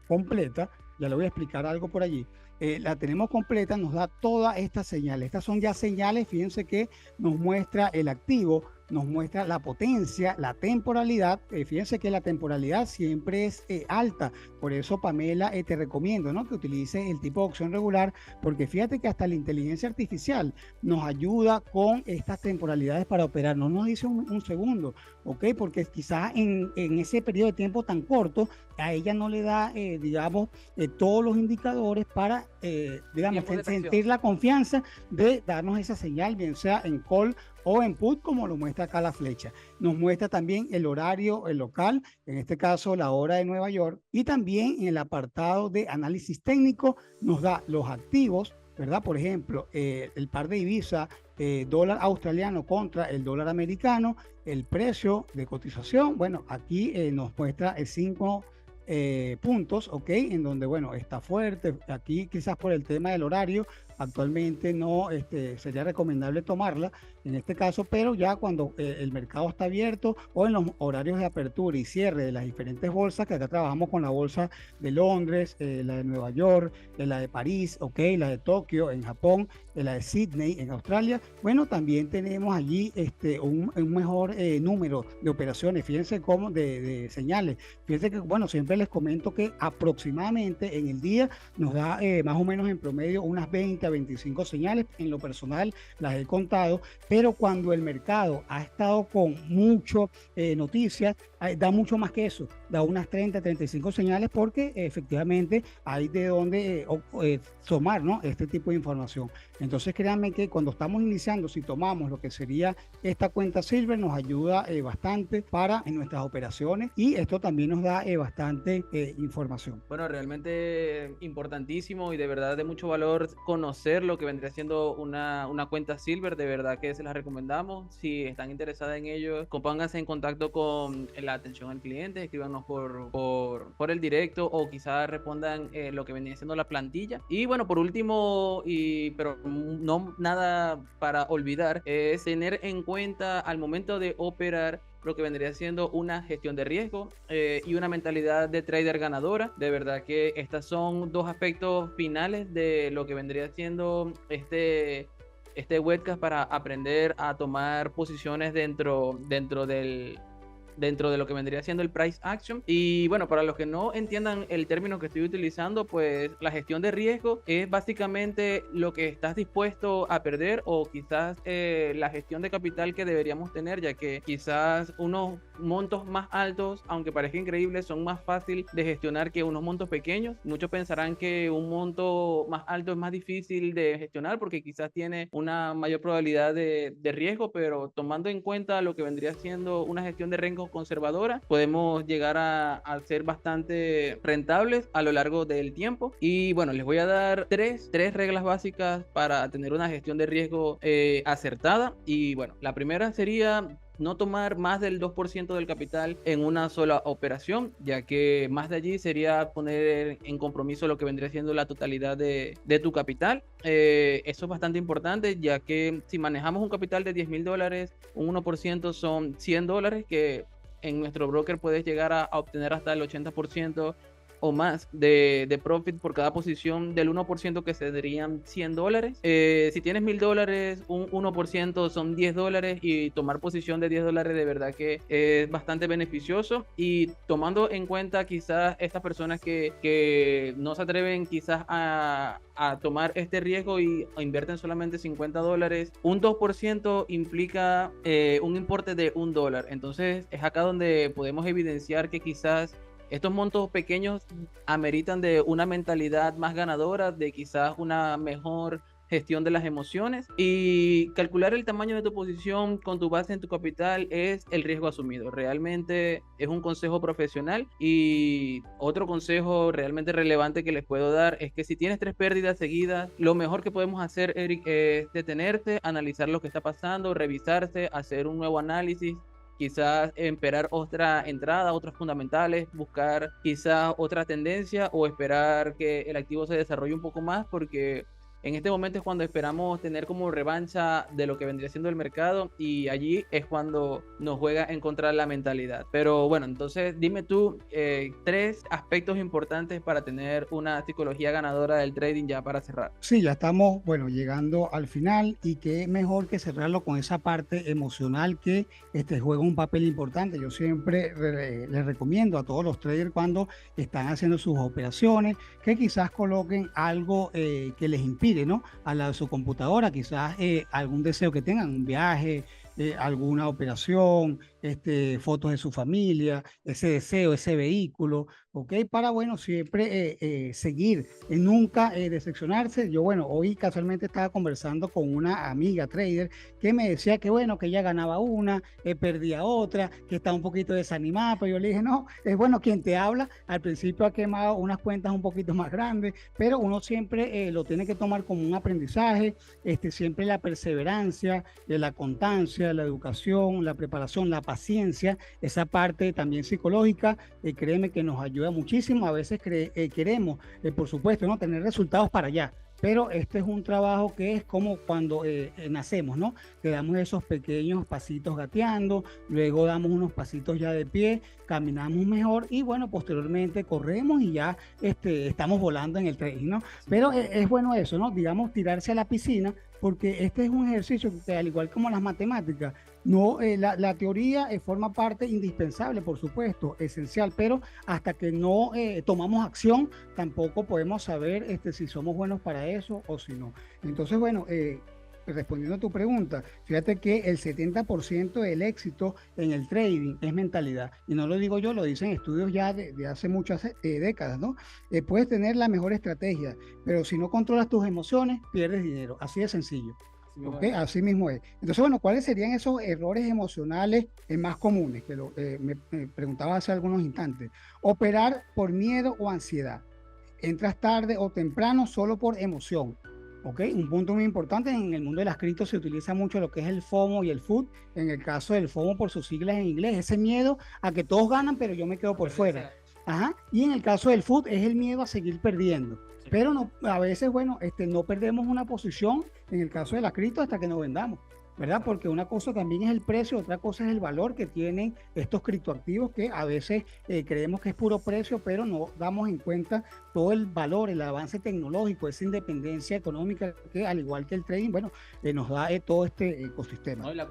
completa, ya le voy a explicar algo por allí. La tenemos completa, nos da todas estas señales. Estas son ya señales, fíjense que nos muestra el activo, nos muestra la potencia, la temporalidad. Fíjense que la temporalidad siempre es alta. Por eso, Pamela, te recomiendo, ¿no?, que utilices el tipo de opción regular, porque fíjate que hasta la inteligencia artificial nos ayuda con estas temporalidades para operar. No nos dice un segundo, ¿ok? Porque quizás en ese periodo de tiempo tan corto, a ella no le da, digamos, todos los indicadores para, digamos, sentir la confianza de darnos esa señal, bien sea en call o en put, como lo muestra acá la flecha. Nos muestra también el horario, el local, en este caso la hora de Nueva York, y también en el apartado de análisis técnico nos da los activos, ¿verdad? Por ejemplo, el par de divisa, dólar australiano contra el dólar americano, el precio de cotización. Bueno, aquí nos muestra el 5 puntos, ¿ok? En donde, bueno, está fuerte. Aquí quizás por el tema del horario, actualmente no sería recomendable tomarla en este caso, pero ya cuando el mercado está abierto o en los horarios de apertura y cierre de las diferentes bolsas, que acá trabajamos con la bolsa de Londres, la de Nueva York, la de París, ok, la de Tokio en Japón, la de Sydney en Australia, bueno, también tenemos allí un mejor número de operaciones. Fíjense cómo de señales. Fíjense que, bueno, siempre les comento que aproximadamente en el día nos da más o menos en promedio unas 20 a 25 señales. En lo personal las he contado, pero cuando el mercado ha estado con mucho noticias, da mucho más que eso, da unas 30, 35 señales, porque efectivamente hay de dónde tomar, ¿no?, este tipo de información. Entonces créanme que cuando estamos iniciando, si tomamos lo que sería esta cuenta Silver, nos ayuda bastante para en nuestras operaciones, y esto también nos da bastante información. Bueno, realmente importantísimo y de verdad de mucho valor conocer lo que vendría siendo una cuenta Silver. De verdad que se las recomendamos. Si están interesadas en ello, pónganse en contacto con la atención al cliente, escríbanos por el directo, o quizás respondan lo que venía siendo la plantilla. Y bueno, por último, pero no nada para olvidar, es tener en cuenta al momento de operar lo que vendría siendo una gestión de riesgo y una mentalidad de trader ganadora. De verdad que estas son dos aspectos finales de lo que vendría siendo este webcast para aprender a tomar posiciones dentro del dentro de lo que vendría siendo el price action. Y bueno, para los que no entiendan el término que estoy utilizando, pues la gestión de riesgo es básicamente lo que estás dispuesto a perder, o quizás la gestión de capital que deberíamos tener, ya que quizás unos montos más altos, aunque parezca increíble, son más fácil de gestionar que unos montos pequeños. Muchos pensarán que un monto más alto es más difícil de gestionar porque quizás tiene una mayor probabilidad de riesgo, pero tomando en cuenta lo que vendría siendo una gestión de riesgo conservadora, podemos llegar a ser bastante rentables a lo largo del tiempo. Y bueno, les voy a dar tres reglas básicas para tener una gestión de riesgo acertada. Y bueno, la primera sería no tomar más del 2% del capital en una sola operación, ya que más de allí sería poner en compromiso lo que vendría siendo la totalidad de tu capital. Eso es bastante importante, ya que si manejamos un capital de $10,000, un 1% son $100, que en nuestro broker puedes llegar a obtener hasta el 80% o más de profit por cada posición del 1%, que serían $100. Si tienes $1,000, un 1% son $10, y tomar posición de $10 de verdad que es bastante beneficioso. Y tomando en cuenta quizás estas personas que no se atreven quizás a tomar este riesgo y invierten solamente $50, un 2% implica un importe de $1. Entonces es acá donde podemos evidenciar que quizás estos montos pequeños ameritan de una mentalidad más ganadora, de quizás una mejor gestión de las emociones, y calcular el tamaño de tu posición con tu base en tu capital es el riesgo asumido. Realmente es un consejo profesional. Y otro consejo realmente relevante que les puedo dar es que si tienes 3 pérdidas seguidas, lo mejor que podemos hacer, Eric, es detenerte, analizar lo que está pasando, revisarse, hacer un nuevo análisis, quizás esperar otra entrada, otros fundamentales, buscar quizás otra tendencia, o esperar que el activo se desarrolle un poco más, porque en este momento es cuando esperamos tener como revancha de lo que vendría siendo el mercado, y allí es cuando nos juega en contra la mentalidad. Pero bueno, entonces dime tú 3 aspectos importantes para tener una psicología ganadora del trading, ya para cerrar. Sí, ya estamos, bueno, llegando al final, y qué mejor que cerrarlo con esa parte emocional que juega un papel importante. Yo siempre les recomiendo a todos los traders, cuando están haciendo sus operaciones, que quizás coloquen algo que les inspire, ¿no? A la de su computadora, quizás algún deseo que tengan, un viaje, alguna operación, fotos de su familia, ese deseo, ese vehículo, ¿ok? Para, bueno, siempre seguir, nunca decepcionarse. Yo, bueno, hoy casualmente estaba conversando con una amiga trader que me decía que, bueno, que ella ganaba una, perdía otra, que estaba un poquito desanimada, pero yo le dije, no, es bueno, quien te habla, al principio ha quemado unas cuentas un poquito más grandes, pero uno siempre lo tiene que tomar como un aprendizaje, siempre la perseverancia, la constancia, la educación, la preparación, la paciencia, esa parte también psicológica, créeme que nos ayuda muchísimo. A veces queremos, por supuesto, ¿no?, tener resultados para allá, pero este es un trabajo que es como cuando nacemos, ¿no? Que damos esos pequeños pasitos gateando, luego damos unos pasitos ya de pie, caminamos mejor, y bueno, posteriormente corremos y ya estamos volando en el trading, ¿no? Pero es bueno eso, ¿no? Digamos, tirarse a la piscina, porque este es un ejercicio que, al igual como las matemáticas, no, la teoría forma parte indispensable, por supuesto, esencial, pero hasta que no tomamos acción, tampoco podemos saber si somos buenos para eso o si no. Entonces, bueno, respondiendo a tu pregunta, fíjate que el 70% del éxito en el trading es mentalidad. Y no lo digo yo, lo dicen estudios ya de hace muchas décadas, ¿no? Puedes tener la mejor estrategia, pero si no controlas tus emociones, pierdes dinero. Así de sencillo. Okay, así mismo es. Entonces, bueno, ¿cuáles serían esos errores emocionales más comunes? Que me preguntaba hace algunos instantes. Operar por miedo o ansiedad. Entras tarde o temprano solo por emoción. ¿Okay? Un punto muy importante: en el mundo de las criptos se utiliza mucho lo que es el FOMO y el FUD. En el caso del FOMO, por sus siglas en inglés, ese miedo a que todos ganan, pero yo me quedo por fuera. Ajá. Y en el caso del FUD es el miedo a seguir perdiendo. Pero no, a veces, bueno, no perdemos una posición en el caso de la cripto hasta que nos vendamos. ¿verdad? Porque una cosa también es el precio, otra cosa es el valor que tienen estos criptoactivos que a veces creemos que es puro precio, pero no damos en cuenta todo el valor, el avance tecnológico, esa independencia económica que al igual que el trading, bueno, nos da todo este ecosistema. No, y la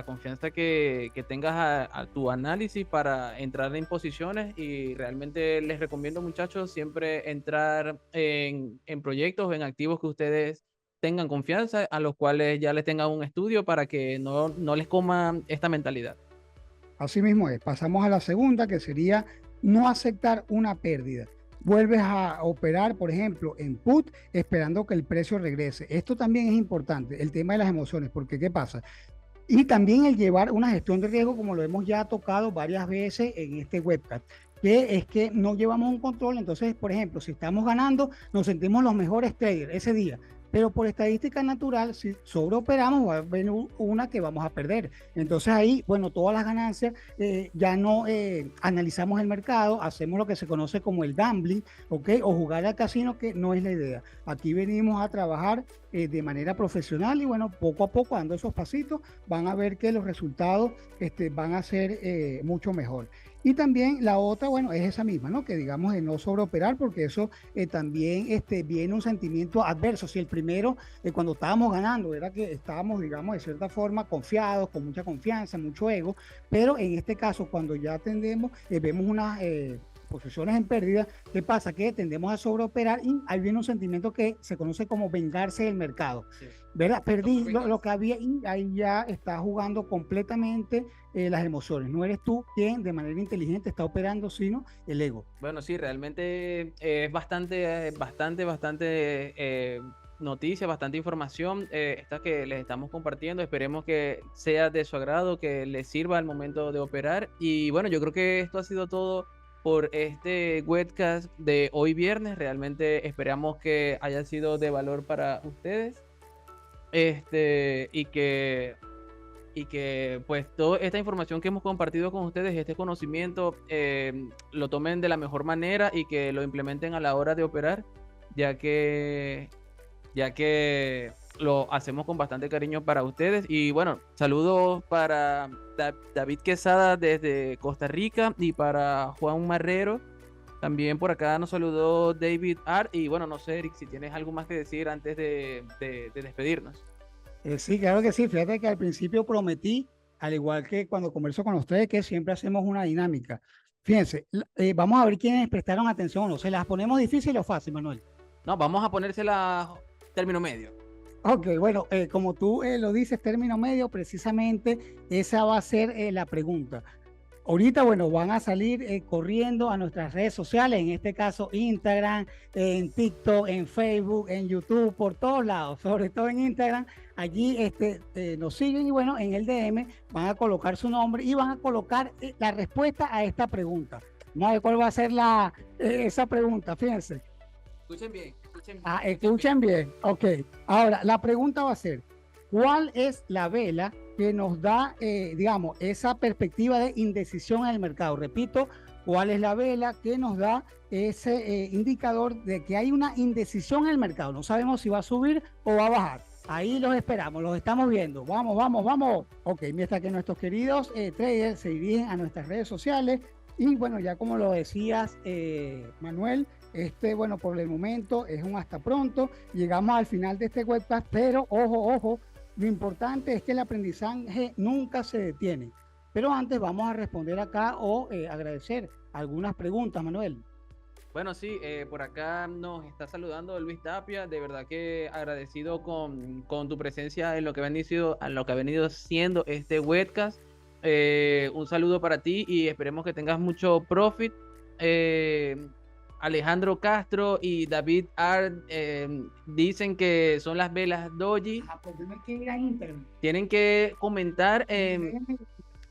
confianza que tengas a tu análisis para entrar en posiciones, y realmente les recomiendo, muchachos, siempre entrar en proyectos o en activos que ustedes tengan confianza, a los cuales ya les tengan un estudio para que no les coma esta mentalidad. Así mismo es. Pasamos a la segunda, que sería no aceptar una pérdida. Vuelves a operar, por ejemplo, en put, esperando que el precio regrese. Esto también es importante, el tema de las emociones, porque ¿qué pasa? Y también el llevar una gestión de riesgo, como lo hemos ya tocado varias veces en este webcast, que es que no llevamos un control. Entonces, por ejemplo, si estamos ganando, nos sentimos los mejores traders ese día, pero por estadística natural, si sobreoperamos, va a haber una que vamos a perder. Entonces ahí, bueno, todas las ganancias, ya no analizamos el mercado, hacemos lo que se conoce como el gambling, ¿ok? O jugar al casino, que no es la idea. Aquí venimos a trabajar de manera profesional y bueno, poco a poco, dando esos pasitos, van a ver que los resultados van a ser mucho mejor. Y también la otra, bueno, es esa misma, ¿no? Que digamos de no sobreoperar, porque eso también viene un sentimiento adverso. Si el primero, cuando estábamos ganando, era que estábamos, digamos, de cierta forma confiados, con mucha confianza, mucho ego, pero en este caso, cuando ya atendemos, vemos unas posiciones en pérdida, ¿qué pasa? Que tendemos a sobreoperar y ahí viene un sentimiento que se conoce como vengarse del mercado. Sí. ¿Verdad? Perdí lo que había y ahí ya está jugando completamente las emociones. No eres tú quien de manera inteligente está operando, sino el ego. Bueno, sí, realmente es bastante noticia, bastante información esta que les estamos compartiendo. Esperemos que sea de su agrado, que les sirva al momento de operar. Y bueno, yo creo que esto ha sido todo por este webcast de hoy viernes. Realmente esperamos que haya sido de valor para ustedes. Y que pues toda esta información que hemos compartido con ustedes, este conocimiento, lo tomen de la mejor manera y que lo implementen a la hora de operar, ya que lo hacemos con bastante cariño para ustedes. Y bueno, saludos para David Quesada desde Costa Rica y para Juan Marrero. También por acá nos saludó David Art. Y bueno, no sé, Eric, si tienes algo más que decir antes de despedirnos. Sí, claro que sí. Fíjate que al principio prometí, al igual que cuando converso con ustedes, que siempre hacemos una dinámica. Fíjense, vamos a ver quiénes prestaron atención o no. ¿Se las ponemos difícil o fácil, Manuel? No, vamos a ponérsela término medio. Ok, bueno, como tú lo dices, término medio, precisamente esa va a ser la pregunta. Ahorita, bueno, van a salir corriendo a nuestras redes sociales, en este caso Instagram, en TikTok, en Facebook, en YouTube, por todos lados, sobre todo en Instagram. Allí nos siguen y bueno, en el DM van a colocar su nombre y van a colocar la respuesta a esta pregunta. Vamos a ver cuál va a ser esa pregunta, fíjense. Escuchen bien, escuchen bien. Escuchen bien, ok. Ahora, la pregunta va a ser, ¿cuál es la vela que nos da, digamos, esa perspectiva de indecisión en el mercado? Repito, ¿cuál es la vela que nos da ese indicador de que hay una indecisión en el mercado? No sabemos si va a subir o va a bajar. Ahí los esperamos, los estamos viendo. Vamos, vamos, vamos. Ok, mientras que nuestros queridos traders se dirigen a nuestras redes sociales. Y bueno, ya como lo decías, Manuel, bueno, por el momento es un hasta pronto. Llegamos al final de este webcast, pero ojo, ojo, lo importante es que el aprendizaje nunca se detiene. Pero antes vamos a responder acá o agradecer algunas preguntas, Manuel. Bueno, sí, por acá nos está saludando Luis Tapia. De verdad que agradecido con tu presencia en lo que ha venido siendo este webcast. Un saludo para ti y esperemos que tengas mucho profit. Alejandro Castro y David Art dicen que son las velas doji. Pues tienen que ir a Instagram. Tienen que comentar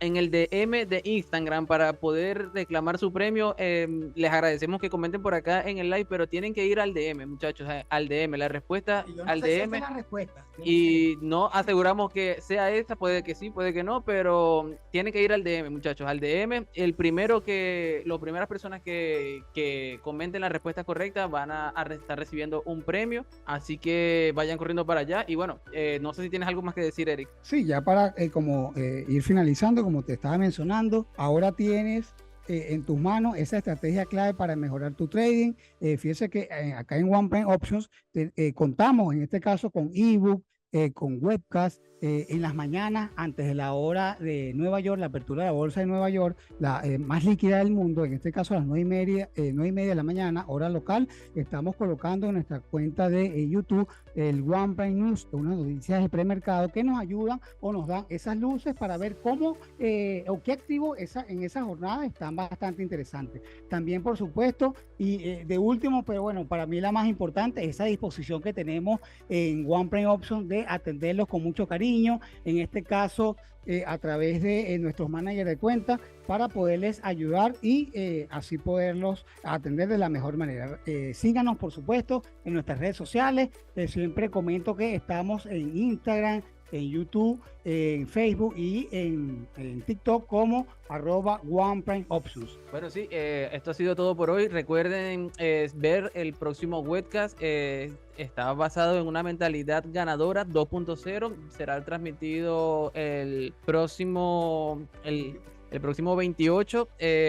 en el DM de Instagram para poder reclamar su premio. Les agradecemos que comenten por acá en el live, pero tienen que ir al DM, muchachos, al DM. La respuesta Y yo no al sé si esta DM. es la respuesta. Yo no sé. Y no aseguramos que sea esta, puede que sí, puede que no, pero tiene que ir al DM, muchachos, al DM. Las primeras personas que comenten la respuesta correcta van a estar recibiendo un premio, así que vayan corriendo para allá. Y bueno, no sé si tienes algo más que decir, Eric. Sí, ya para como ir finalizando, como te estaba mencionando, ahora tienes en tus manos esa estrategia clave para mejorar tu trading. Fíjese que acá en OnePrime Options contamos en este caso con ebook, con webcast. En las mañanas, antes de la hora de Nueva York, la apertura de la bolsa de Nueva York, la más líquida del mundo, en este caso a las 9:30 de la mañana, hora local, estamos colocando en nuestra cuenta de YouTube el OnePrime News, unas noticias de premercado que nos ayudan o nos dan esas luces para ver cómo o qué activo en esa jornada están bastante interesantes. También, por supuesto, y de último, pero bueno, para mí la más importante, esa disposición que tenemos en OnePrime Option de atenderlos con mucho cariño, en este caso a través de nuestros managers de cuenta para poderles ayudar y así poderlos atender de la mejor manera. Síganos, por supuesto, en nuestras redes sociales. Siempre comento que estamos en Instagram, en YouTube, en Facebook y en TikTok como @OnePrimeOptions. Bueno, sí, esto ha sido todo por hoy. Recuerden ver el próximo webcast. Está basado en una mentalidad ganadora 2.0. Será transmitido el próximo 28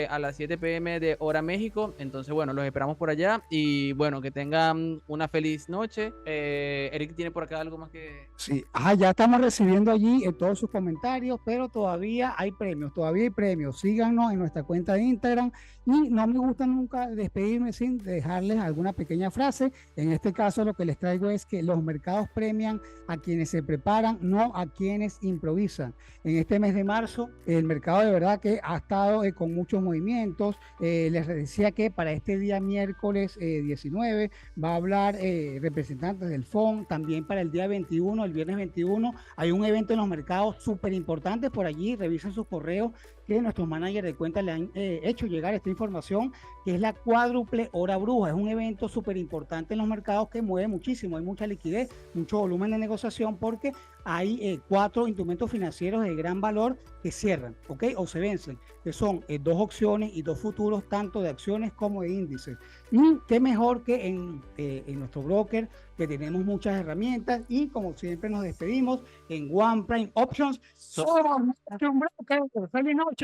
a las 7 p.m. de hora México. Entonces, bueno, los esperamos por allá. Y bueno, que tengan una feliz noche. Eric tiene por acá algo más que... Sí, ya estamos recibiendo allí todos sus comentarios, pero todavía hay premios. Síganos en nuestra cuenta de Instagram y no me gusta nunca despedirme sin dejarles alguna pequeña frase. En este caso lo que les traigo es que los mercados premian a quienes se preparan, no a quienes improvisan. En este mes de marzo el mercado de verdad que ha estado con muchos movimientos. Les decía que para este día miércoles 19 va a hablar representantes del FON, también para el día 21, el viernes 21, hay un evento en los mercados súper importante por allí, revisen sus correos que nuestros managers de cuenta le han hecho llegar esta información, que es la cuádruple hora bruja. Es un evento súper importante en los mercados que mueve muchísimo, hay mucha liquidez, mucho volumen de negociación porque hay 4 instrumentos financieros de gran valor que cierran, ¿ok? O se vencen, que son 2 opciones y 2 futuros, tanto de acciones como de índices. Y qué mejor que en nuestro broker, que tenemos muchas herramientas y como siempre nos despedimos en OnePrime Options. ¡Somos un broker! ¡Feliz noche!